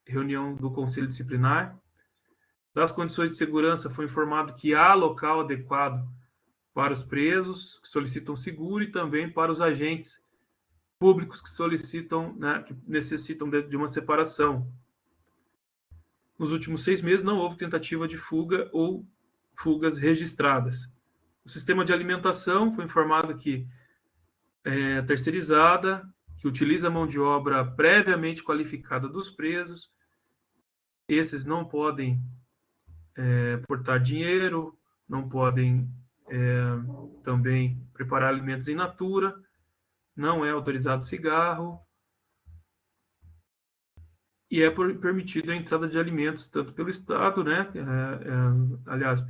reunião do Conselho Disciplinar. Das condições de segurança, foi informado que há local adequado para os presos que solicitam seguro e também para os agentes públicos que solicitam, né, que necessitam de uma separação. Nos últimos 6 meses não houve tentativa de fuga ou fugas registradas. O sistema de alimentação foi informado que é terceirizada, que utiliza mão de obra previamente qualificada dos presos. Esses não podem portar dinheiro, não podem também preparar alimentos in natura, não é autorizado cigarro, e é permitido a entrada de alimentos tanto pelo Estado, né, aliás,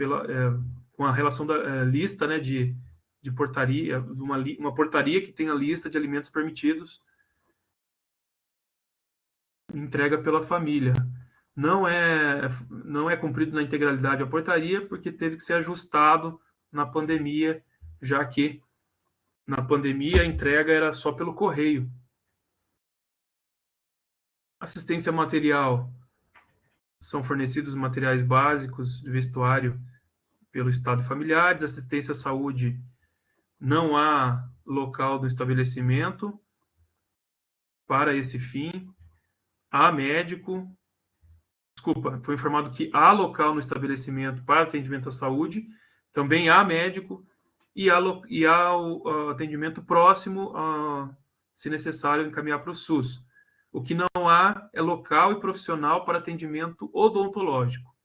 com a relação da lista, né, de de portaria, uma portaria que tem a lista de alimentos permitidos, entrega pela família. Não é cumprido na integralidade a portaria, porque teve que ser ajustado na pandemia, já que na pandemia a entrega era só pelo correio. Assistência material. São fornecidos materiais básicos de vestuário pelo Estado e familiares. Assistência à saúde. Não há local do estabelecimento para esse fim. Há médico. Desculpa, foi informado que há local no estabelecimento para atendimento à saúde. Também há médico e há o atendimento próximo, se necessário, encaminhar para o SUS. O que não há é local e profissional para atendimento odontológico.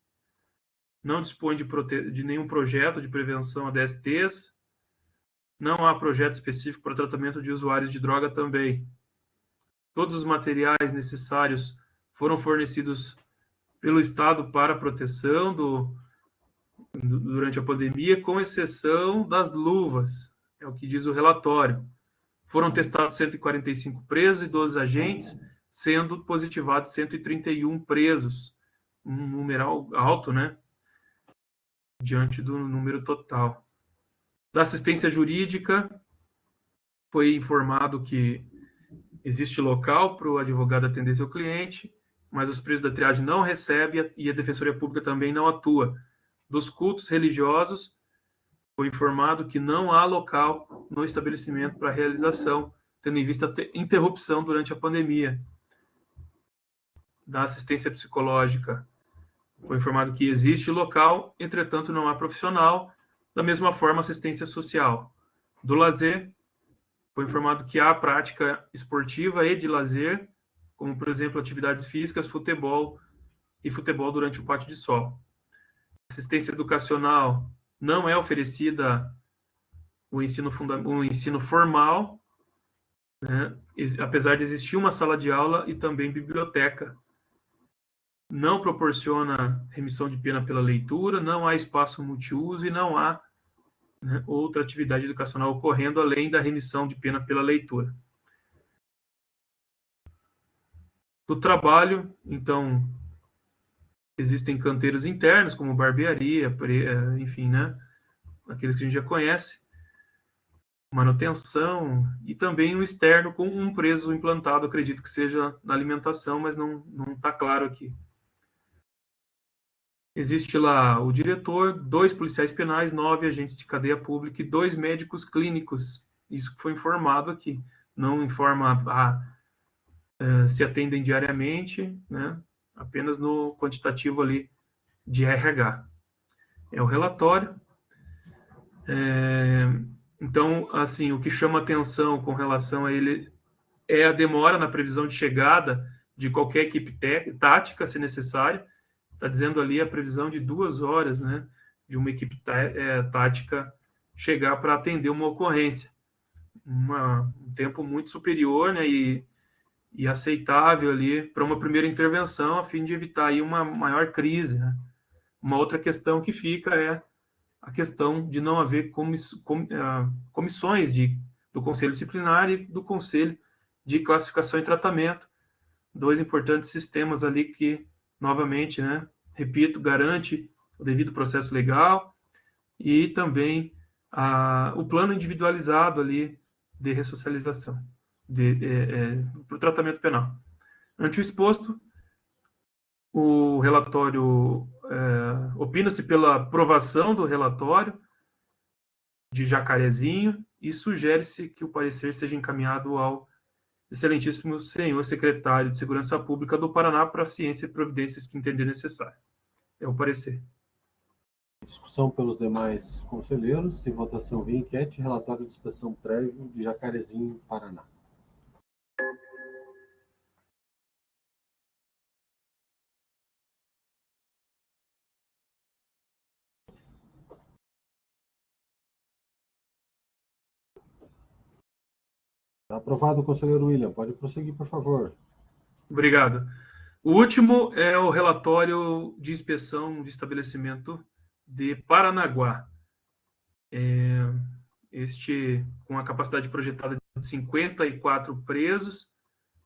Não dispõe de nenhum projeto de prevenção a DSTs. Não há projeto específico para tratamento de usuários de droga também. Todos os materiais necessários foram fornecidos pelo Estado para proteção durante a pandemia, com exceção das luvas, é o que diz o relatório. Foram testados 145 presos e 12 agentes, sendo positivados 131 presos, um numeral alto, né? Diante do número total. Da assistência jurídica, foi informado que existe local para o advogado atender seu cliente, mas os presos da triagem não recebem e a Defensoria Pública também não atua. Dos cultos religiosos, foi informado que não há local no estabelecimento para realização, tendo em vista a interrupção durante a pandemia. Da assistência psicológica, foi informado que existe local, entretanto não há profissional. Da mesma forma, assistência social. Do lazer, foi informado que há prática esportiva e de lazer, como, por exemplo, atividades físicas, futebol e futebol durante o pátio de sol. Assistência educacional, não é oferecida o ensino formal, né? Apesar de existir uma sala de aula e também biblioteca. Não proporciona remissão de pena pela leitura, não há espaço multiuso e não há, né, outra atividade educacional ocorrendo além da remissão de pena pela leitura. Do trabalho, então, existem canteiros internos, como barbearia, enfim, né, aqueles que a gente já conhece, manutenção, e também um externo com um preso implantado, acredito que seja na alimentação, mas não está claro aqui. Existe lá o diretor, 2 policiais penais, 9 agentes de cadeia pública e 2 médicos clínicos. Isso foi informado aqui. Não informa se atendem diariamente, né? Apenas no quantitativo ali de RH. É o relatório. Então, assim, o que chama atenção com relação a ele é a demora na previsão de chegada de qualquer equipe tática, se necessário. Está dizendo ali a previsão de 2 horas, né, de uma equipe tática chegar para atender uma ocorrência. Um tempo muito superior, né, e aceitável ali para uma primeira intervenção, a fim de evitar aí uma maior crise, né? Uma outra questão que fica é a questão de não haver comissões do Conselho Disciplinar e do Conselho de Classificação e Tratamento, 2 importantes sistemas ali que, novamente, né, repito, garante o devido processo legal e também o plano individualizado ali de ressocialização para o tratamento penal. Ante o exposto, o relatório opina-se pela aprovação do relatório de Jacarezinho e sugere-se que o parecer seja encaminhado ao excelentíssimo senhor secretário de Segurança Pública do Paraná para a ciência e providências que entender necessário. É o parecer. Discussão pelos demais conselheiros e votação via enquete, relatório de inspeção prévia de Jacarezinho, Paraná. Aprovado, conselheiro William. Pode prosseguir, por favor. Obrigado. O último é o relatório de inspeção de estabelecimento de Paranaguá. com a capacidade projetada de 54 presos,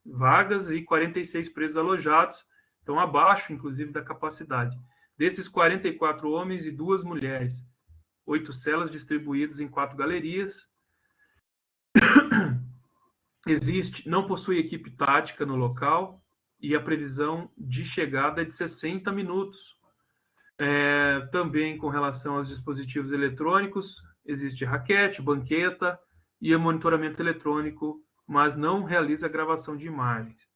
vagas e 46 presos alojados, então abaixo, inclusive, da capacidade. Desses 44 homens e 2 mulheres, 8 celas distribuídas em 4 galerias. Não possui equipe tática no local e a previsão de chegada é de 60 minutos. Também com relação aos dispositivos eletrônicos, existe raquete, banqueta e monitoramento eletrônico, mas não realiza gravação de imagens.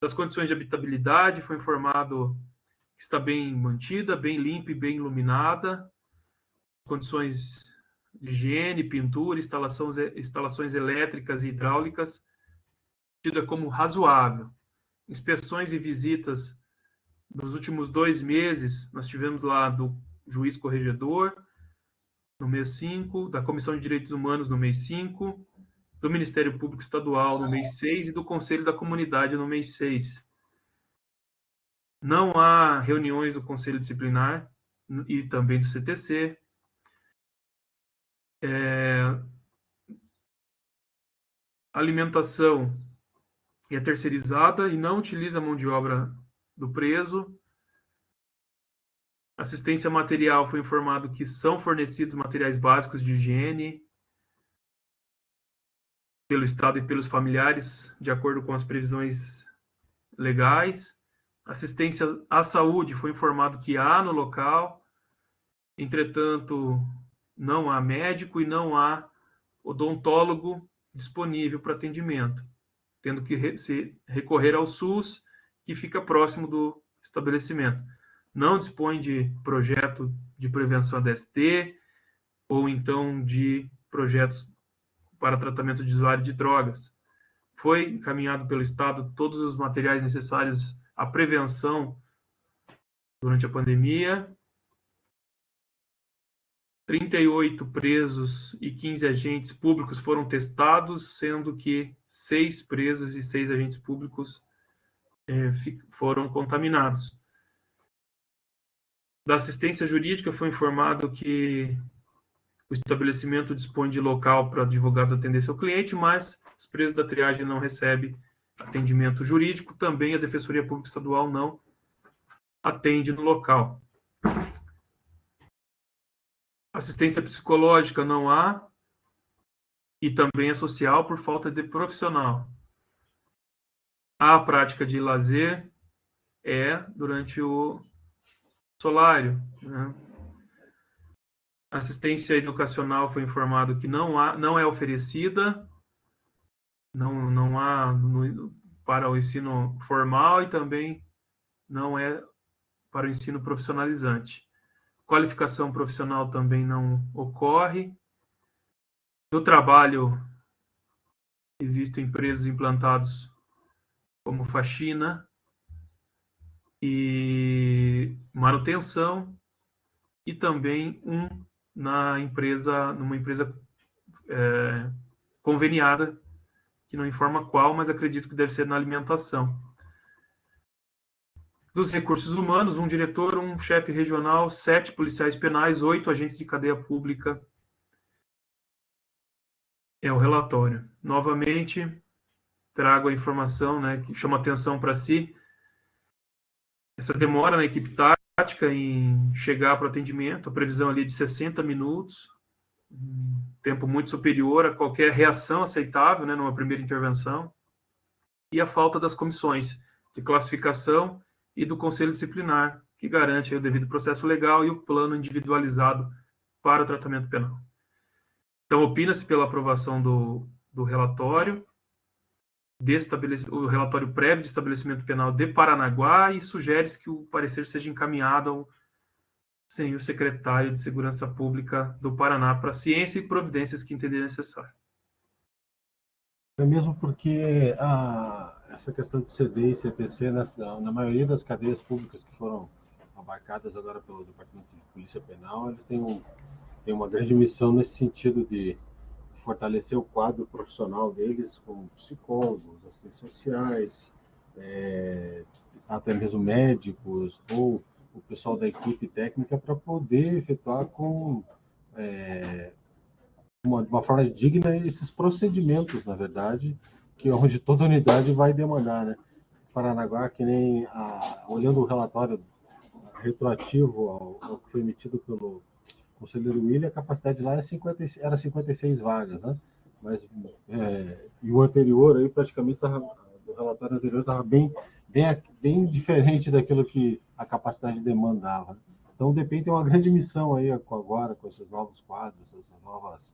Das condições de habitabilidade, foi informado que está bem mantida, bem limpa e bem iluminada. Condições de higiene, pintura, instalações elétricas e hidráulicas, tida como razoável. Inspeções e visitas nos últimos 2 meses, nós tivemos lá do juiz corregedor, no mês 5, da Comissão de Direitos Humanos, no mês 5, do Ministério Público Estadual, no mês 6, e do Conselho da Comunidade, no mês 6. Não há reuniões do Conselho Disciplinar e também do CTC. A alimentação é terceirizada e não utiliza a mão de obra do preso. Assistência material, foi informado que são fornecidos materiais básicos de higiene pelo Estado e pelos familiares, de acordo com as previsões legais. Assistência à saúde, foi informado que há no local, entretanto, não há médico e não há odontólogo disponível para atendimento, tendo que se recorrer ao SUS, que fica próximo do estabelecimento. Não dispõe de projeto de prevenção DST, ou então de projetos para tratamento de usuário de drogas. Foi encaminhado pelo Estado todos os materiais necessários à prevenção durante a pandemia. 38 presos e 15 agentes públicos foram testados, sendo que 6 presos e 6 agentes públicos foram contaminados. Da assistência jurídica, foi informado que o estabelecimento dispõe de local para o advogado atender seu cliente, mas os presos da triagem não recebem atendimento jurídico. Também a Defensoria Pública Estadual não atende no local. Assistência psicológica não há, e também é social por falta de profissional. A prática de lazer durante o solário, né? Assistência educacional, foi informado que não é oferecida, não há para o ensino formal e também não é para o ensino profissionalizante. Qualificação profissional também não ocorre. No trabalho, existem presos implantados como faxina e manutenção, e também numa empresa conveniada, que não informa qual, mas acredito que deve ser na alimentação. Dos recursos humanos, um diretor, um chefe regional, 7 policiais penais, 8 agentes de cadeia pública. É o relatório. Novamente, trago a informação, né, que chama atenção para si. Essa demora na equipe tática em chegar para o atendimento, a previsão ali de 60 minutos, um tempo muito superior a qualquer reação aceitável, né, numa primeira intervenção, e a falta das comissões de classificação e do Conselho Disciplinar, que garante aí o devido processo legal e o plano individualizado para o tratamento penal. Então, opina-se pela aprovação do relatório, o relatório prévio de estabelecimento penal de Paranaguá, e sugere-se que o parecer seja encaminhado ao senhor secretário de Segurança Pública do Paraná para ciência e providências que entender necessário. É mesmo porque essa questão de CD e CTC, na maioria das cadeias públicas que foram abarcadas agora pelo Departamento de Polícia Penal, eles têm uma grande missão nesse sentido de fortalecer o quadro profissional deles, como psicólogos, assistentes sociais, até mesmo médicos, ou o pessoal da equipe técnica, para poder efetuar com de uma forma digna esses procedimentos, na verdade, que é onde toda unidade vai demandar, né? Paranaguá, que nem olhando o relatório retroativo ao que foi emitido pelo conselheiro William, a capacidade lá era 56 vagas, né? Mas e o anterior aí praticamente do relatório anterior estava bem diferente daquilo que a capacidade demandava. Então o DPEM tem uma grande missão aí agora com esses novos quadros, essas novas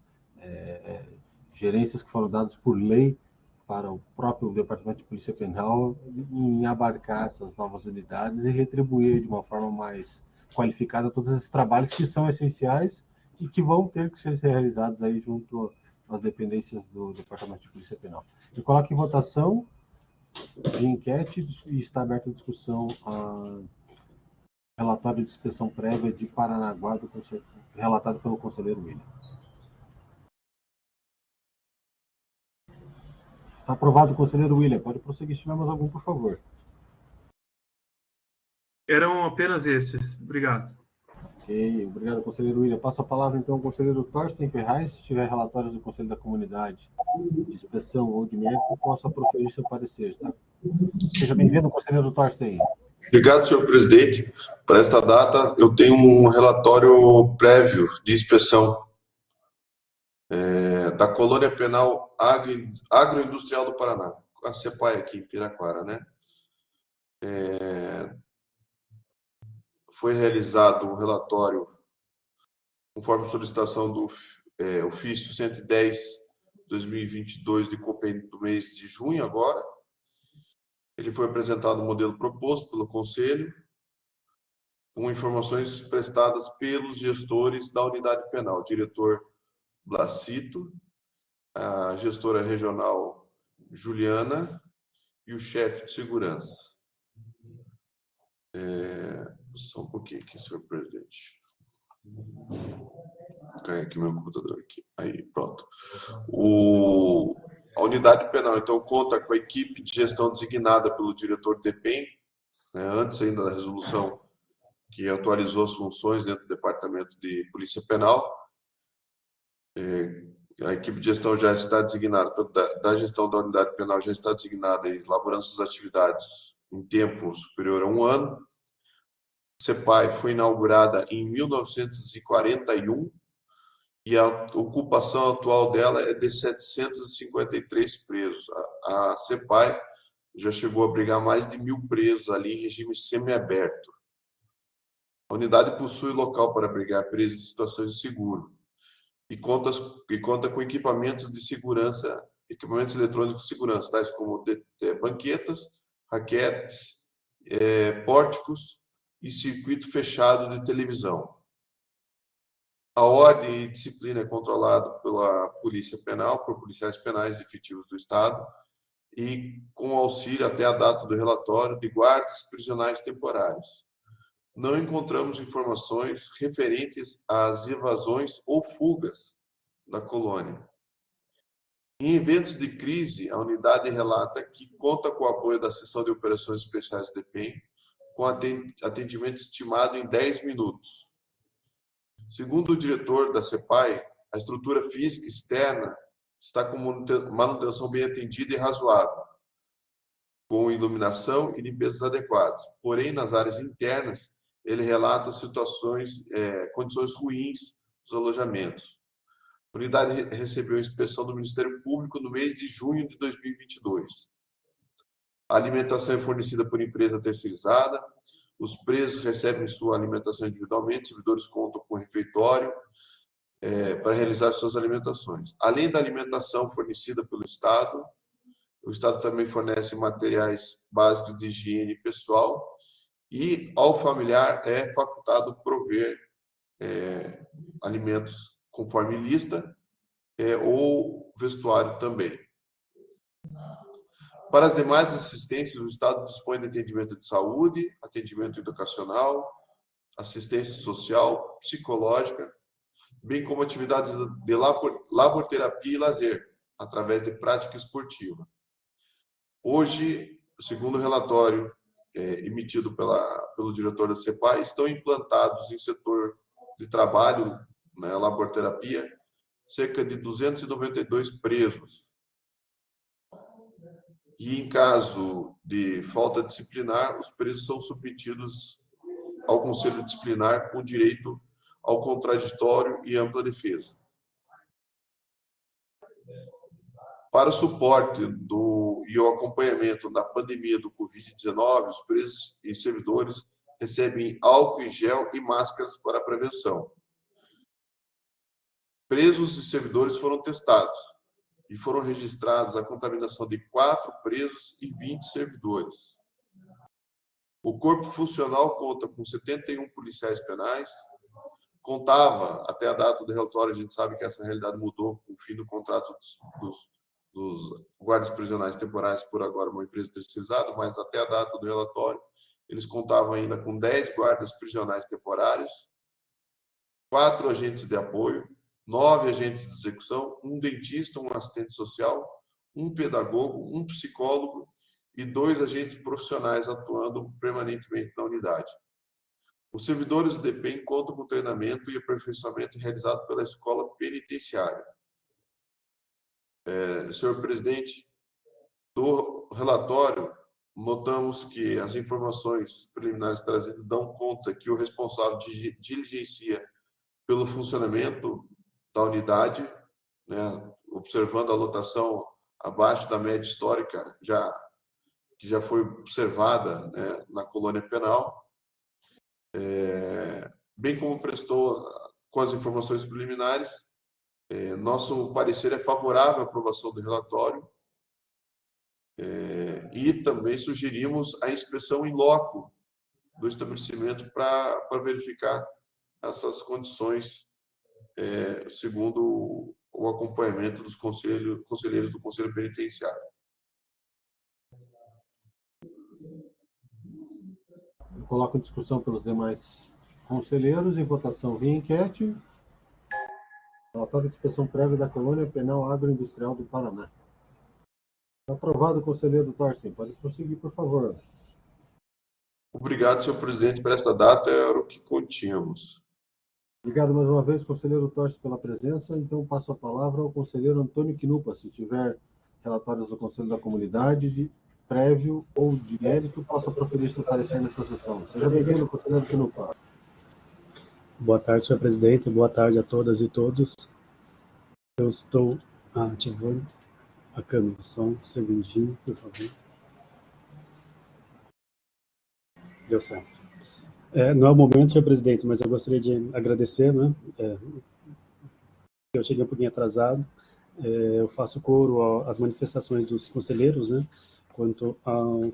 gerências que foram dadas por lei para o próprio Departamento de Polícia Penal em abarcar essas novas unidades e retribuir de uma forma mais qualificada todos esses trabalhos que são essenciais e que vão ter que ser realizados aí junto às dependências do Departamento de Polícia Penal. Eu coloco em votação de enquete e está aberta a discussão a relatório de inspeção prévia de Paranaguá, relatado pelo conselheiro William. Está aprovado o conselheiro William. Pode prosseguir se tivermos algum, por favor. Eram apenas esses. Obrigado. Ok, obrigado, conselheiro William. Passo a palavra, então, ao conselheiro Thorsten Ferraz. Se tiver relatórios do Conselho da Comunidade de inspeção ou de mérito, possa proferir seu parecer. Tá? Seja bem-vindo, conselheiro Thorsten. Obrigado, senhor presidente. Para esta data, eu tenho um relatório prévio de inspeção da Colônia Penal Agroindustrial do Paraná, a CEPAI aqui em Piraquara, né? Foi realizado um relatório conforme solicitação do ofício 110/2022 de COPEN do mês de junho agora. Ele foi apresentado no modelo proposto pelo Conselho, com informações prestadas pelos gestores da unidade penal, o diretor Blacito, a gestora regional Juliana e o chefe de segurança. Só um pouquinho aqui, senhor presidente. Vou cair aqui meu computador aqui. Aí, pronto. A unidade penal, então, conta com a equipe de gestão designada pelo diretor DPEM, né, antes ainda da resolução que atualizou as funções dentro do Departamento de Polícia Penal. A equipe de gestão já está designada, da gestão da unidade penal já está designada e elaborando suas atividades em tempo superior a 1 ano. A CEPAI foi inaugurada em 1941 e a ocupação atual dela é de 753 presos. A CEPAI já chegou a abrigar mais de 1.000 presos ali em regime semiaberto. A unidade possui local para abrigar presos em situações de seguro e conta com equipamentos de segurança, equipamentos eletrônicos de segurança, tais como banquetas, raquetes, pórticos e circuito fechado de televisão. A ordem e disciplina é controlada pela Polícia Penal, por policiais penais efetivos do Estado e com auxílio até a data do relatório de guardas prisionais temporários. Não encontramos informações referentes às evasões ou fugas da colônia. Em eventos de crise, a unidade relata que conta com o apoio da Seção de Operações Especiais do DPEM, com atendimento estimado em 10 minutos. Segundo o diretor da CEPAI, a estrutura física externa está com manutenção bem atendida e razoável, com iluminação e limpezas adequadas. Porém, nas áreas internas, ele relata condições ruins dos alojamentos. A unidade recebeu a inspeção do Ministério Público no mês de junho de 2022. A alimentação é fornecida por empresa terceirizada, os presos recebem sua alimentação individualmente, servidores contam com refeitório para realizar suas alimentações. Além da alimentação fornecida pelo Estado, o Estado também fornece materiais básicos de higiene pessoal e ao familiar é facultado prover alimentos conforme lista ou vestuário também. Para as demais assistências, o Estado dispõe de atendimento de saúde, atendimento educacional, assistência social, psicológica, bem como atividades de laborterapia e lazer, através de prática esportiva. Hoje, segundo o relatório emitido pelo diretor da CEPAI, estão implantados em setor de trabalho, na laborterapia, cerca de 292 presos. E, em caso de falta disciplinar, os presos são submetidos ao Conselho Disciplinar com direito ao contraditório e ampla defesa. Para o suporte e o acompanhamento da pandemia do Covid-19, os presos e servidores recebem álcool em gel e máscaras para a prevenção. Presos e servidores foram testados e foram registrados a contaminação de 4 presos e 20 servidores. O corpo funcional conta com 71 policiais penais, contava, até a data do relatório, a gente sabe que essa realidade mudou com o fim do contrato dos guardas prisionais temporários, por agora uma empresa terceirizada, mas até a data do relatório, eles contavam ainda com 10 guardas prisionais temporários, 4 agentes de apoio, 9 agentes de execução, um dentista, um assistente social, um pedagogo, um psicólogo e 2 agentes profissionais atuando permanentemente na unidade. Os servidores do DPEM contam com treinamento e aperfeiçoamento realizado pela escola penitenciária. Senhor presidente, do relatório, notamos que as informações preliminares trazidas dão conta que o responsável diligencia pelo funcionamento da unidade, né, observando a lotação abaixo da média histórica que já foi observada, né, na colônia penal, bem como prestou com as informações preliminares. Nosso parecer é favorável à aprovação do relatório e também sugerimos a inspeção in loco do estabelecimento para verificar essas condições, segundo o acompanhamento dos conselheiros do Conselho Penitenciário. Eu coloco em discussão pelos demais conselheiros, em votação via enquete. Relatório de inspeção prévia da Colônia Penal Agroindustrial do Paraná. Aprovado, conselheiro Thorsten. Pode prosseguir, por favor. Obrigado, senhor presidente, por esta data, era o que continhamos. Obrigado mais uma vez, conselheiro Thorsten, pela presença. Então, passo a palavra ao conselheiro Antônio Quinupa. Se tiver relatórios do Conselho da Comunidade, de prévio ou de mérito, possa proferir seu parecer nessa sessão. Seja bem-vindo, conselheiro Quinupa. Boa tarde, senhor presidente. Boa tarde a todas e todos. Eu estou ativando a câmera. Só um segundinho, por favor. Deu certo. Não é o momento, senhor presidente, mas eu gostaria de agradecer, né? Eu cheguei um pouquinho atrasado. Eu faço coro às manifestações dos conselheiros, né? Quanto ao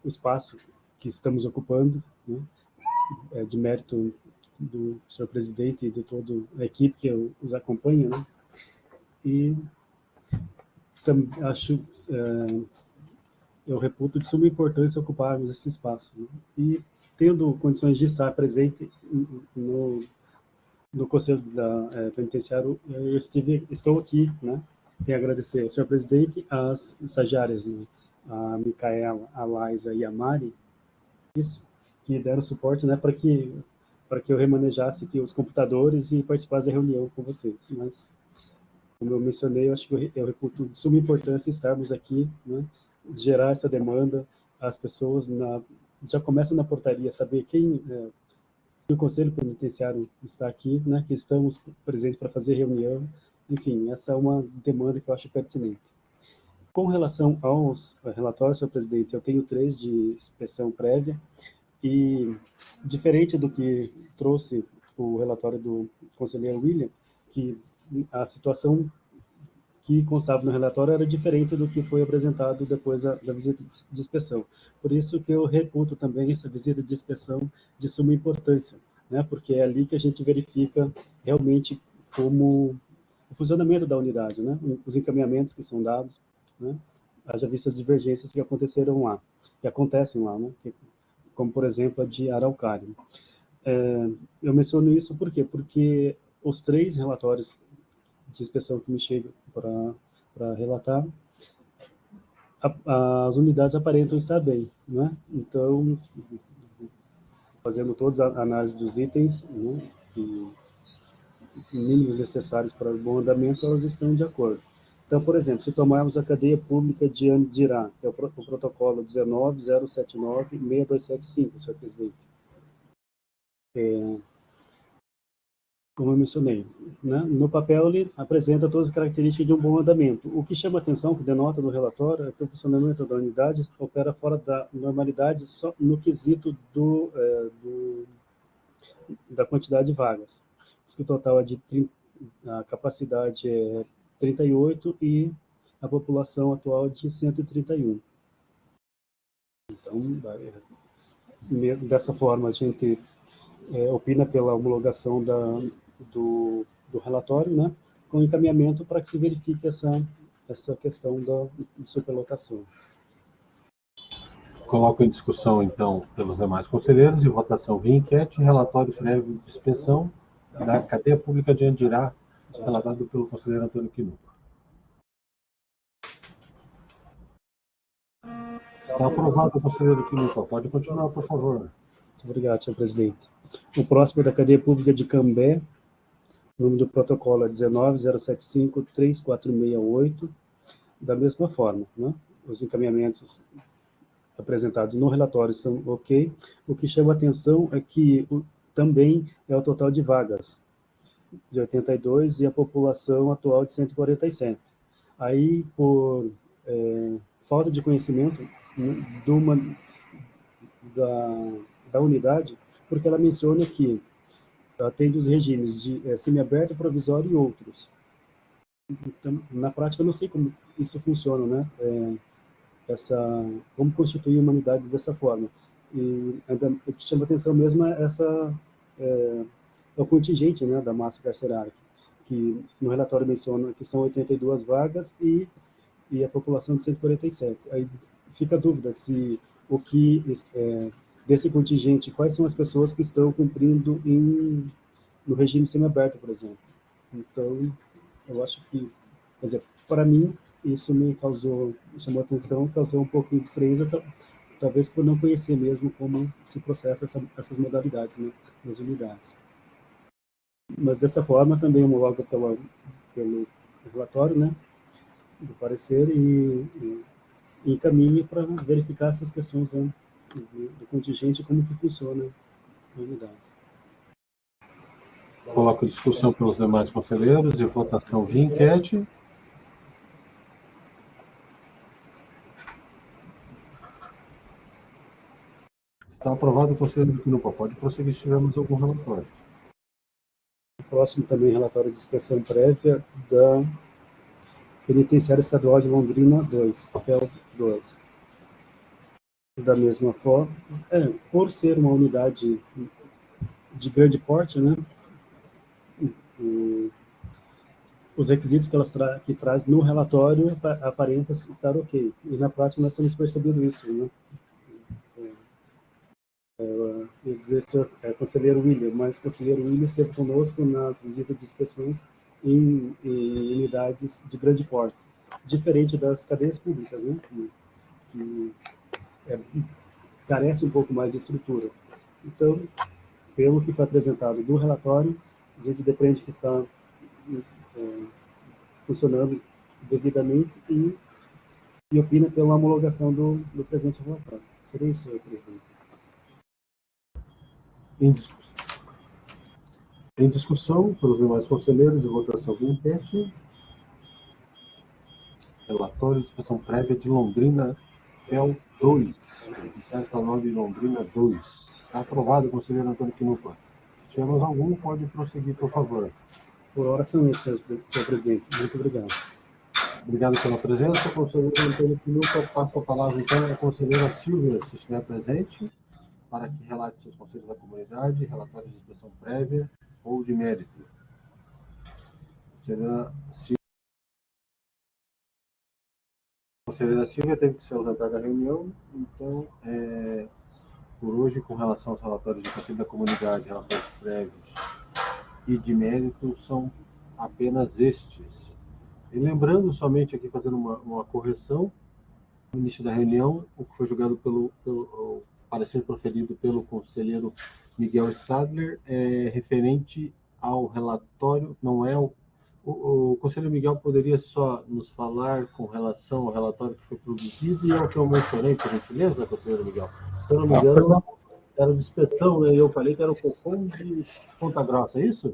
espaço que estamos ocupando, né? De mérito do senhor presidente e de toda a equipe que os acompanha, né? E acho, eu reputo de suma importância ocuparmos esse espaço, né? E tendo condições de estar presente no Conselho Penitenciário, estou aqui, né? Tenho a agradecer ao senhor presidente, às estagiárias, né? A Micaela, a Laisa e a Mari, que deram suporte, né? Para que eu remanejasse aqui os computadores e participasse da reunião com vocês. Mas, como eu mencionei, eu acho que eu reputo de suma importância estarmos aqui, né? Gerar essa demanda, as pessoas já começam na portaria a saber que o Conselho Penitenciário está aqui, né? Que estamos presentes para fazer reunião. Enfim, essa é uma demanda que eu acho pertinente. Com relação aos relatórios, senhor presidente, eu tenho 3 de inspeção prévia. E, diferente do que trouxe o relatório do conselheiro William, que a situação que constava no relatório era diferente do que foi apresentado depois da visita de inspeção. Por isso que eu reputo também essa visita de inspeção de suma importância, né? Porque é ali que a gente verifica realmente como o funcionamento da unidade, né? Os encaminhamentos que são dados, né? Haja vista as divergências que aconteceram lá, que acontecem lá, né? Como, por exemplo, a de Araucária. Eu menciono isso por quê? Porque os 3 relatórios de inspeção que me chegam para relatar, as unidades aparentam estar bem, né? Então, fazendo todas a análise dos itens, né, mínimos necessários para o bom andamento, elas estão de acordo. Então, por exemplo, se tomarmos a cadeia pública de Andirá, que é o protocolo 19.079.6275, senhor presidente. Como eu mencionei, né? No papel ele apresenta todas as características de um bom andamento. O que chama atenção, que denota no relatório, é que o funcionamento da unidade opera fora da normalidade só no quesito da quantidade de vagas. Diz que o total é de a capacidade é 38 e a população atual é de 131. Então, dessa forma, a gente opina pela homologação do relatório, né, com encaminhamento para que se verifique essa questão da superlotação. Coloco em discussão, então, pelos demais conselheiros, e votação via enquete, relatório prévio de inspeção da cadeia pública de Andirá, relatado pelo conselheiro Antônio Quinupa. Está aprovado, conselheiro Quinupa. Pode continuar, por favor. Muito obrigado, senhor presidente. O próximo é da cadeia pública de Cambé. O número do protocolo é 19.075.3468. Da mesma forma, né? Os encaminhamentos apresentados no relatório estão ok. O que chama atenção é que também é o total de vagas, de 82, e a população atual de 147. Aí, por falta de conhecimento da unidade, porque ela menciona que atende os regimes de semiaberto, provisório e outros. Então, na prática, eu não sei como isso funciona, né? Como constituir uma unidade dessa forma. E o que chama atenção mesmo é o contingente, né, da massa carcerária, que no relatório menciona que são 82 vagas e a população de 147. Aí fica a dúvida se desse contingente, quais são as pessoas que estão cumprindo no regime semiaberto, por exemplo. Então, eu acho que, quer dizer, para mim, isso me chamou atenção, causou um pouquinho de estranheza, talvez por não conhecer mesmo como se processa essas modalidades, né, nas unidades. Mas dessa forma também homologa pelo relatório, né, do parecer, e encaminhe para verificar essas questões, né, do contingente e como que funciona a unidade. Coloco em discussão pelos demais conselheiros e votação via enquete. Está aprovado, conselheiro Quinupa. Pode prosseguir se tivermos algum relatório. O próximo também relatório de inspeção prévia da Penitenciária Estadual de Londrina 2, papel 2. Da mesma forma, por ser uma unidade de grande porte, né, os requisitos que traz no relatório aparenta estar ok. E na prática nós temos percebido isso, né? Eu ia dizer, senhor conselheiro William, mas o conselheiro William esteve conosco nas visitas de inspeções em unidades de grande porte, diferente das cadeias públicas, né? Que carece um pouco mais de estrutura. Então, pelo que foi apresentado do relatório, a gente depende que está funcionando devidamente e opina pela homologação do presente relatório. Seria isso, senhor presidente. Em discussão pelos demais conselheiros e votação de enquete. Relatório de inspeção prévia de Londrina, PEL 2. Penitenciária Estadual de Londrina 2. Está aprovado, conselheiro Antônio Quinupa. Se tivermos algum, pode prosseguir, por favor. Por hora são esses, senhor presidente. Muito obrigado. Obrigado pela presença, conselheiro Antônio Quinupa. Passo a palavra, então, à conselheira Silvia, se estiver presente, para que relate seus conselhos da comunidade, relatórios de inspeção prévia ou de mérito. Conselheira Silvia teve que se ausentar da reunião, então, por hoje, com relação aos relatórios de conselho da comunidade, relatórios prévios e de mérito, são apenas estes. E lembrando somente aqui, fazendo uma correção, no início da reunião, o que foi julgado parecer proferido pelo conselheiro Miguel Stadler é referente ao relatório, não é o conselheiro Miguel poderia só nos falar com relação ao relatório que foi produzido e ao que eu mencionei, por gentileza, conselheiro Miguel? Se eu não me engano, era de inspeção, né? Eu falei que era o COCOM de Ponta Grossa, é isso?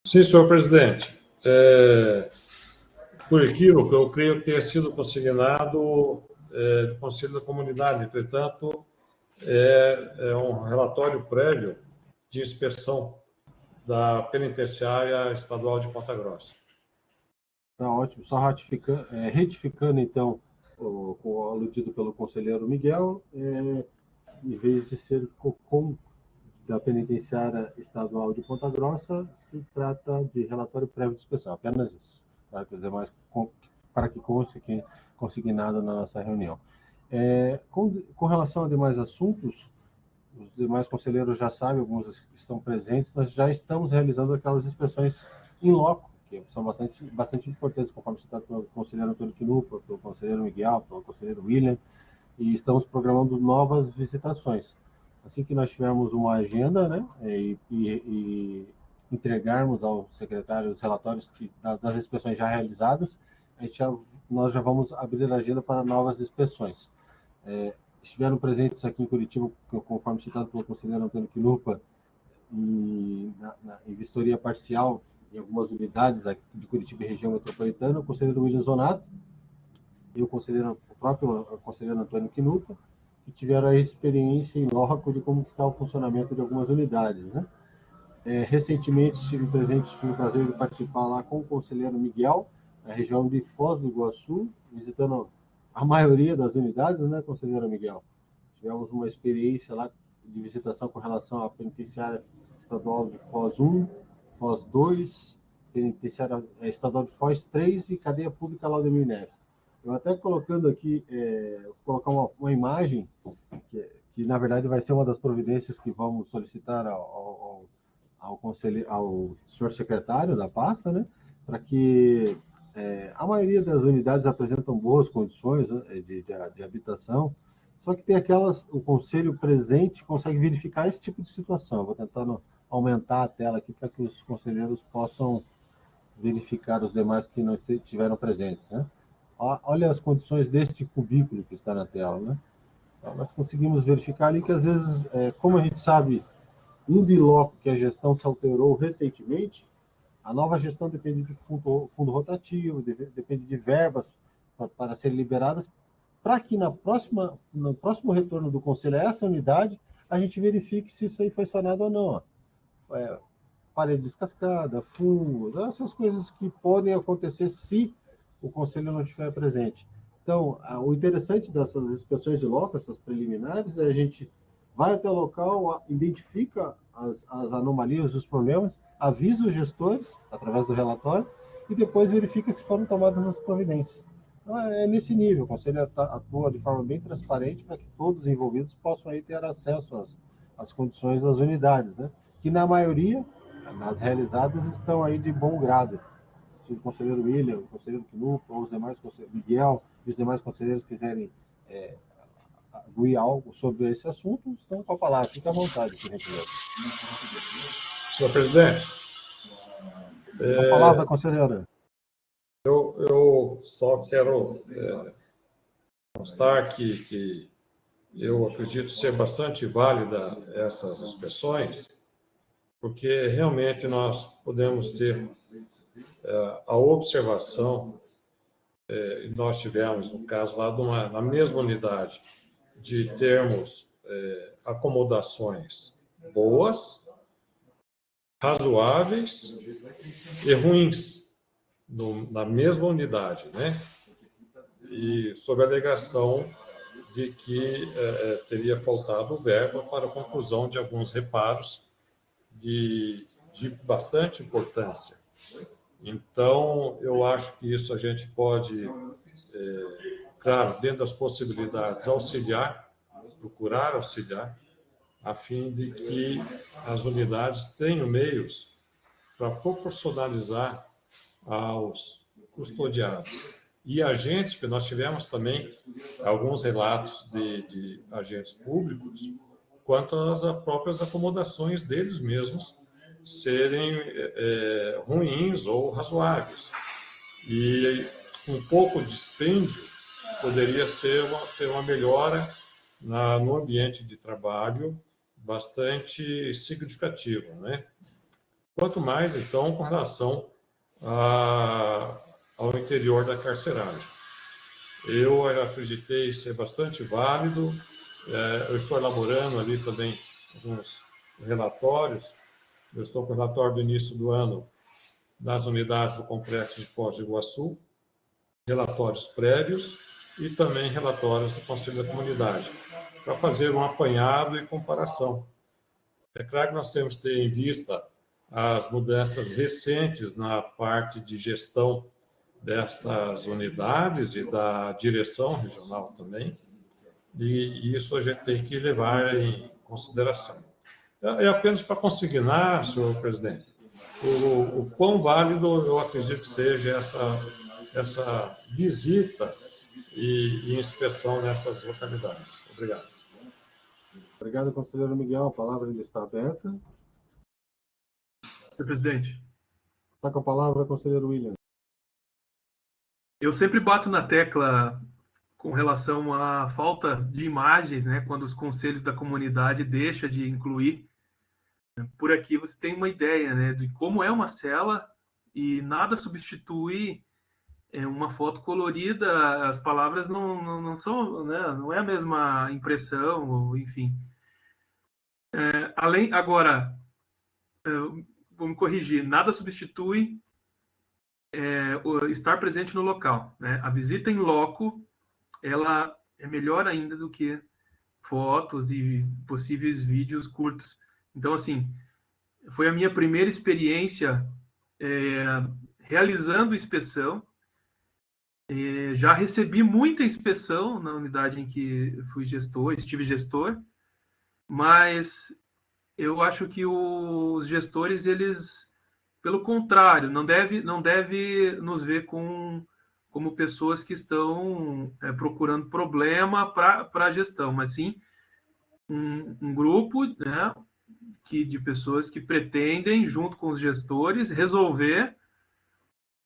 Sim, senhor presidente. Por equívoco, eu creio que tenha sido consignado do Conselho da Comunidade. Entretanto, é um relatório prévio de inspeção da Penitenciária Estadual de Ponta Grossa. Tá ótimo. Só retificando, então, o aludido pelo conselheiro Miguel, em vez de ser COCOM da Penitenciária Estadual de Ponta Grossa, se trata de relatório prévio de inspeção, apenas isso, para que os demais, para que conste consignado na nossa reunião. Com relação a demais assuntos, os demais conselheiros já sabem, alguns que estão presentes, nós já estamos realizando aquelas inspeções in loco, que são bastante importantes, conforme citado pelo conselheiro Antônio Quinupa, pelo conselheiro Miguel, pelo conselheiro William, e estamos programando novas visitações. Assim que nós tivermos uma agenda, né, e entregarmos ao secretário os relatórios das inspeções já realizadas, nós já vamos abrir a agenda para novas inspeções. Estiveram presentes aqui em Curitiba, conforme citado pelo conselheiro Antônio Quinupa, em vistoria parcial em algumas unidades de Curitiba e região metropolitana, o conselheiro William Zonato e o próprio conselheiro Antônio Quinupa, que tiveram a experiência em loco de como está o funcionamento de algumas unidades, né? Recentemente tive o prazer de participar lá com o conselheiro Miguel, na região de Foz do Iguaçu, visitando a maioria das unidades, né, conselheiro Miguel? Tivemos uma experiência lá de visitação com relação à penitenciária estadual de Foz 1, Foz 2, penitenciária estadual de Foz 3 e cadeia pública Laudemir Neves. Eu até colocando aqui, vou colocar uma imagem, que na verdade vai ser uma das providências que vamos solicitar ao senhor secretário da pasta, né, para que a maioria das unidades apresentam boas condições, né, de habitação, só que tem aquelas, o conselho presente consegue verificar esse tipo de situação. Eu vou tentando aumentar a tela aqui para que os conselheiros possam verificar os demais que não estiveram presentes, né? Olha as condições deste cubículo que está na tela, né? Então, nós conseguimos verificar ali que às vezes, como a gente sabe, no DILOC que a gestão se alterou recentemente, a nova gestão depende de fundo rotativo, depende de verbas para serem liberadas, para que no próximo retorno do conselho a essa unidade, a gente verifique se isso aí foi sanado ou não. Parede descascada, fungos, essas coisas que podem acontecer se o conselho não estiver presente. Então, o interessante dessas inspeções de loco, essas preliminares, é a gente vai até o local, identifica as anomalias, os problemas, avisa os gestores, através do relatório, e depois verifica se foram tomadas as providências. Então, é nesse nível, o Conselho atua de forma bem transparente para que todos os envolvidos possam aí ter acesso às condições das unidades, né? Que na maioria, nas realizadas, estão aí de bom grado. Se o conselheiro William, o conselheiro Quinupa, ou os demais conselheiros, Miguel e os demais conselheiros quiserem arguir algo sobre esse assunto, estão com a palavra. Fique à vontade, senhor Presidente. A palavra, conselheira. Eu só quero constar que eu acredito ser bastante válida essas inspeções, porque realmente nós podemos ter a observação, nós tivemos, no caso lá, na mesma unidade, de termos acomodações boas, razoáveis e ruins na mesma unidade, né? E sob a alegação de que teria faltado verba para a conclusão de alguns reparos de bastante importância. Então, eu acho que isso a gente pode, claro, dentro das possibilidades, procurar auxiliar, a fim de que as unidades tenham meios para proporcionalizar aos custodiados. E agentes, porque nós tivemos também alguns relatos de agentes públicos quanto às próprias acomodações deles mesmos, serem ruins ou razoáveis. E um pouco de dispêndio poderia ter uma melhora no ambiente de trabalho bastante significativa, né? Quanto mais, então, com relação ao interior da carceragem. Eu acreditei ser bastante válido. Eu estou elaborando ali também alguns relatórios. Eu estou com o relatório do início do ano das unidades do Complexo de Foz do Iguaçu, relatórios prévios e também relatórios do Conselho da Comunidade, para fazer um apanhado e comparação. É claro que nós temos que ter em vista as mudanças recentes na parte de gestão dessas unidades e da direção regional também, e isso a gente tem que levar em consideração. É apenas para consignar, senhor presidente, o quão válido eu acredito que seja essa visita e inspeção nessas localidades. Obrigado. Obrigado, conselheiro Miguel. A palavra ainda está aberta. Senhor presidente. Está com a palavra, conselheiro William. Eu sempre bato na tecla com relação à falta de imagens, né, quando os conselhos da comunidade deixam de incluir. Por aqui você tem uma ideia, né, de como é uma cela e nada substitui uma foto colorida. As palavras não são, né, não é a mesma impressão, ou, enfim. Agora, vou me corrigir, nada substitui estar presente no local, né? A visita em loco, ela é melhor ainda do que fotos e possíveis vídeos curtos. Então, assim, foi a minha primeira experiência realizando inspeção. Já recebi muita inspeção na unidade em que estive gestor, mas eu acho que os gestores, eles, pelo contrário, não deve nos ver como pessoas que estão procurando problema para a gestão, mas sim um grupo, né, de pessoas que pretendem, junto com os gestores, resolver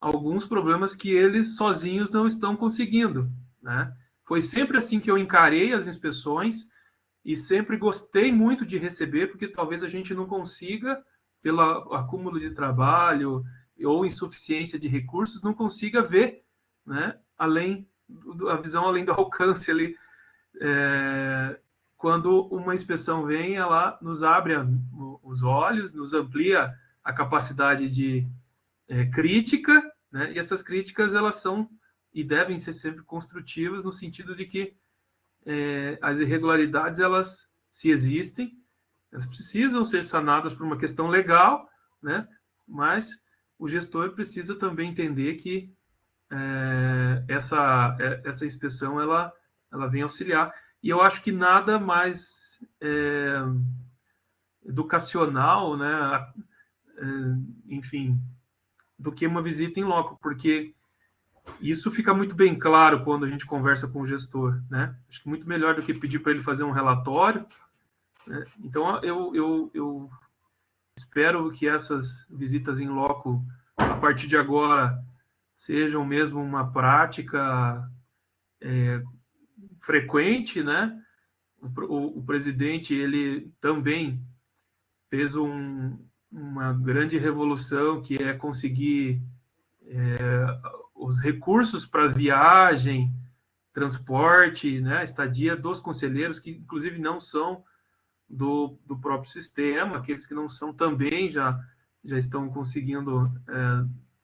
alguns problemas que eles sozinhos não estão conseguindo, né? Foi sempre assim que eu encarei as inspeções e sempre gostei muito de receber, porque talvez a gente não consiga, pelo acúmulo de trabalho ou insuficiência de recursos, não consiga ver, né, a visão além do alcance ali. Quando uma inspeção vem, ela nos abre os olhos, nos amplia a capacidade de crítica, né? E essas críticas, elas são e devem ser sempre construtivas, no sentido de que as irregularidades, elas, se existem, elas precisam ser sanadas por uma questão legal, né? Mas o gestor precisa também entender que essa inspeção ela vem auxiliar. E eu acho que nada mais educacional, né? Enfim, do que uma visita em loco, porque isso fica muito bem claro quando a gente conversa com o gestor, né? Acho que muito melhor do que pedir para ele fazer um relatório, né? Então, eu espero que essas visitas em loco, a partir de agora, sejam mesmo uma prática frequente, né? O presidente, ele também fez uma grande revolução, que é conseguir os recursos para viagem, transporte, né, estadia dos conselheiros, que inclusive não são do próprio sistema, aqueles que não são também já estão conseguindo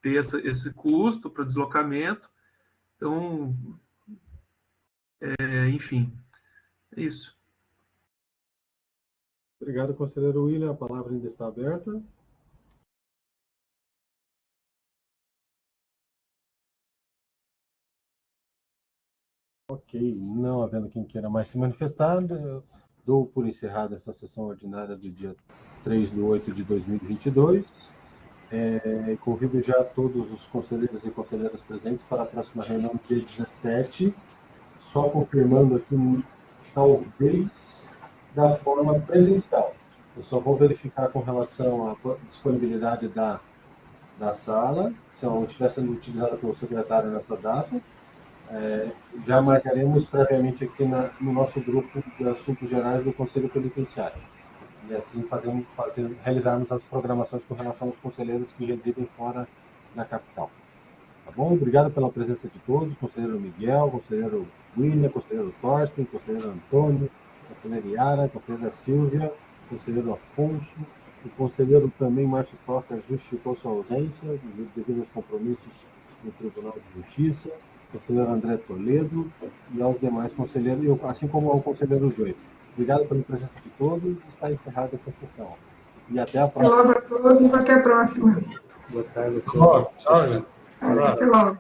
ter esse custo para deslocamento. Então, enfim, é isso. Obrigado, conselheiro William. A palavra ainda está aberta. Ok, não havendo quem queira mais se manifestar, eu dou por encerrada essa sessão ordinária do dia 3/8 de 2022. Convido já todos os conselheiros e conselheiras presentes para a próxima reunião, dia 17, só confirmando aqui, talvez da forma presencial. Eu só vou verificar com relação à disponibilidade da sala, se ela não estiver sendo utilizada pelo secretário nessa data. Já marcaremos previamente aqui no nosso grupo de assuntos gerais do Conselho Penitenciário. E assim realizarmos as programações com relação aos conselheiros que residem fora da capital. Tá bom? Obrigado pela presença de todos, conselheiro Miguel, conselheiro William, conselheiro Thorsten, conselheiro Antônio, conselheira Yara, conselheira Silvia, conselheiro Afonso, o conselheiro também Márcio Toca justificou sua ausência devido aos compromissos no Tribunal de Justiça, conselheiro André Toledo e aos demais conselheiros, assim como ao conselheiro Joey. Obrigado pela presença de todos, está encerrada essa sessão. E até a próxima. Até logo a todos, até a próxima. Boa tarde. Tchau, gente. Até logo.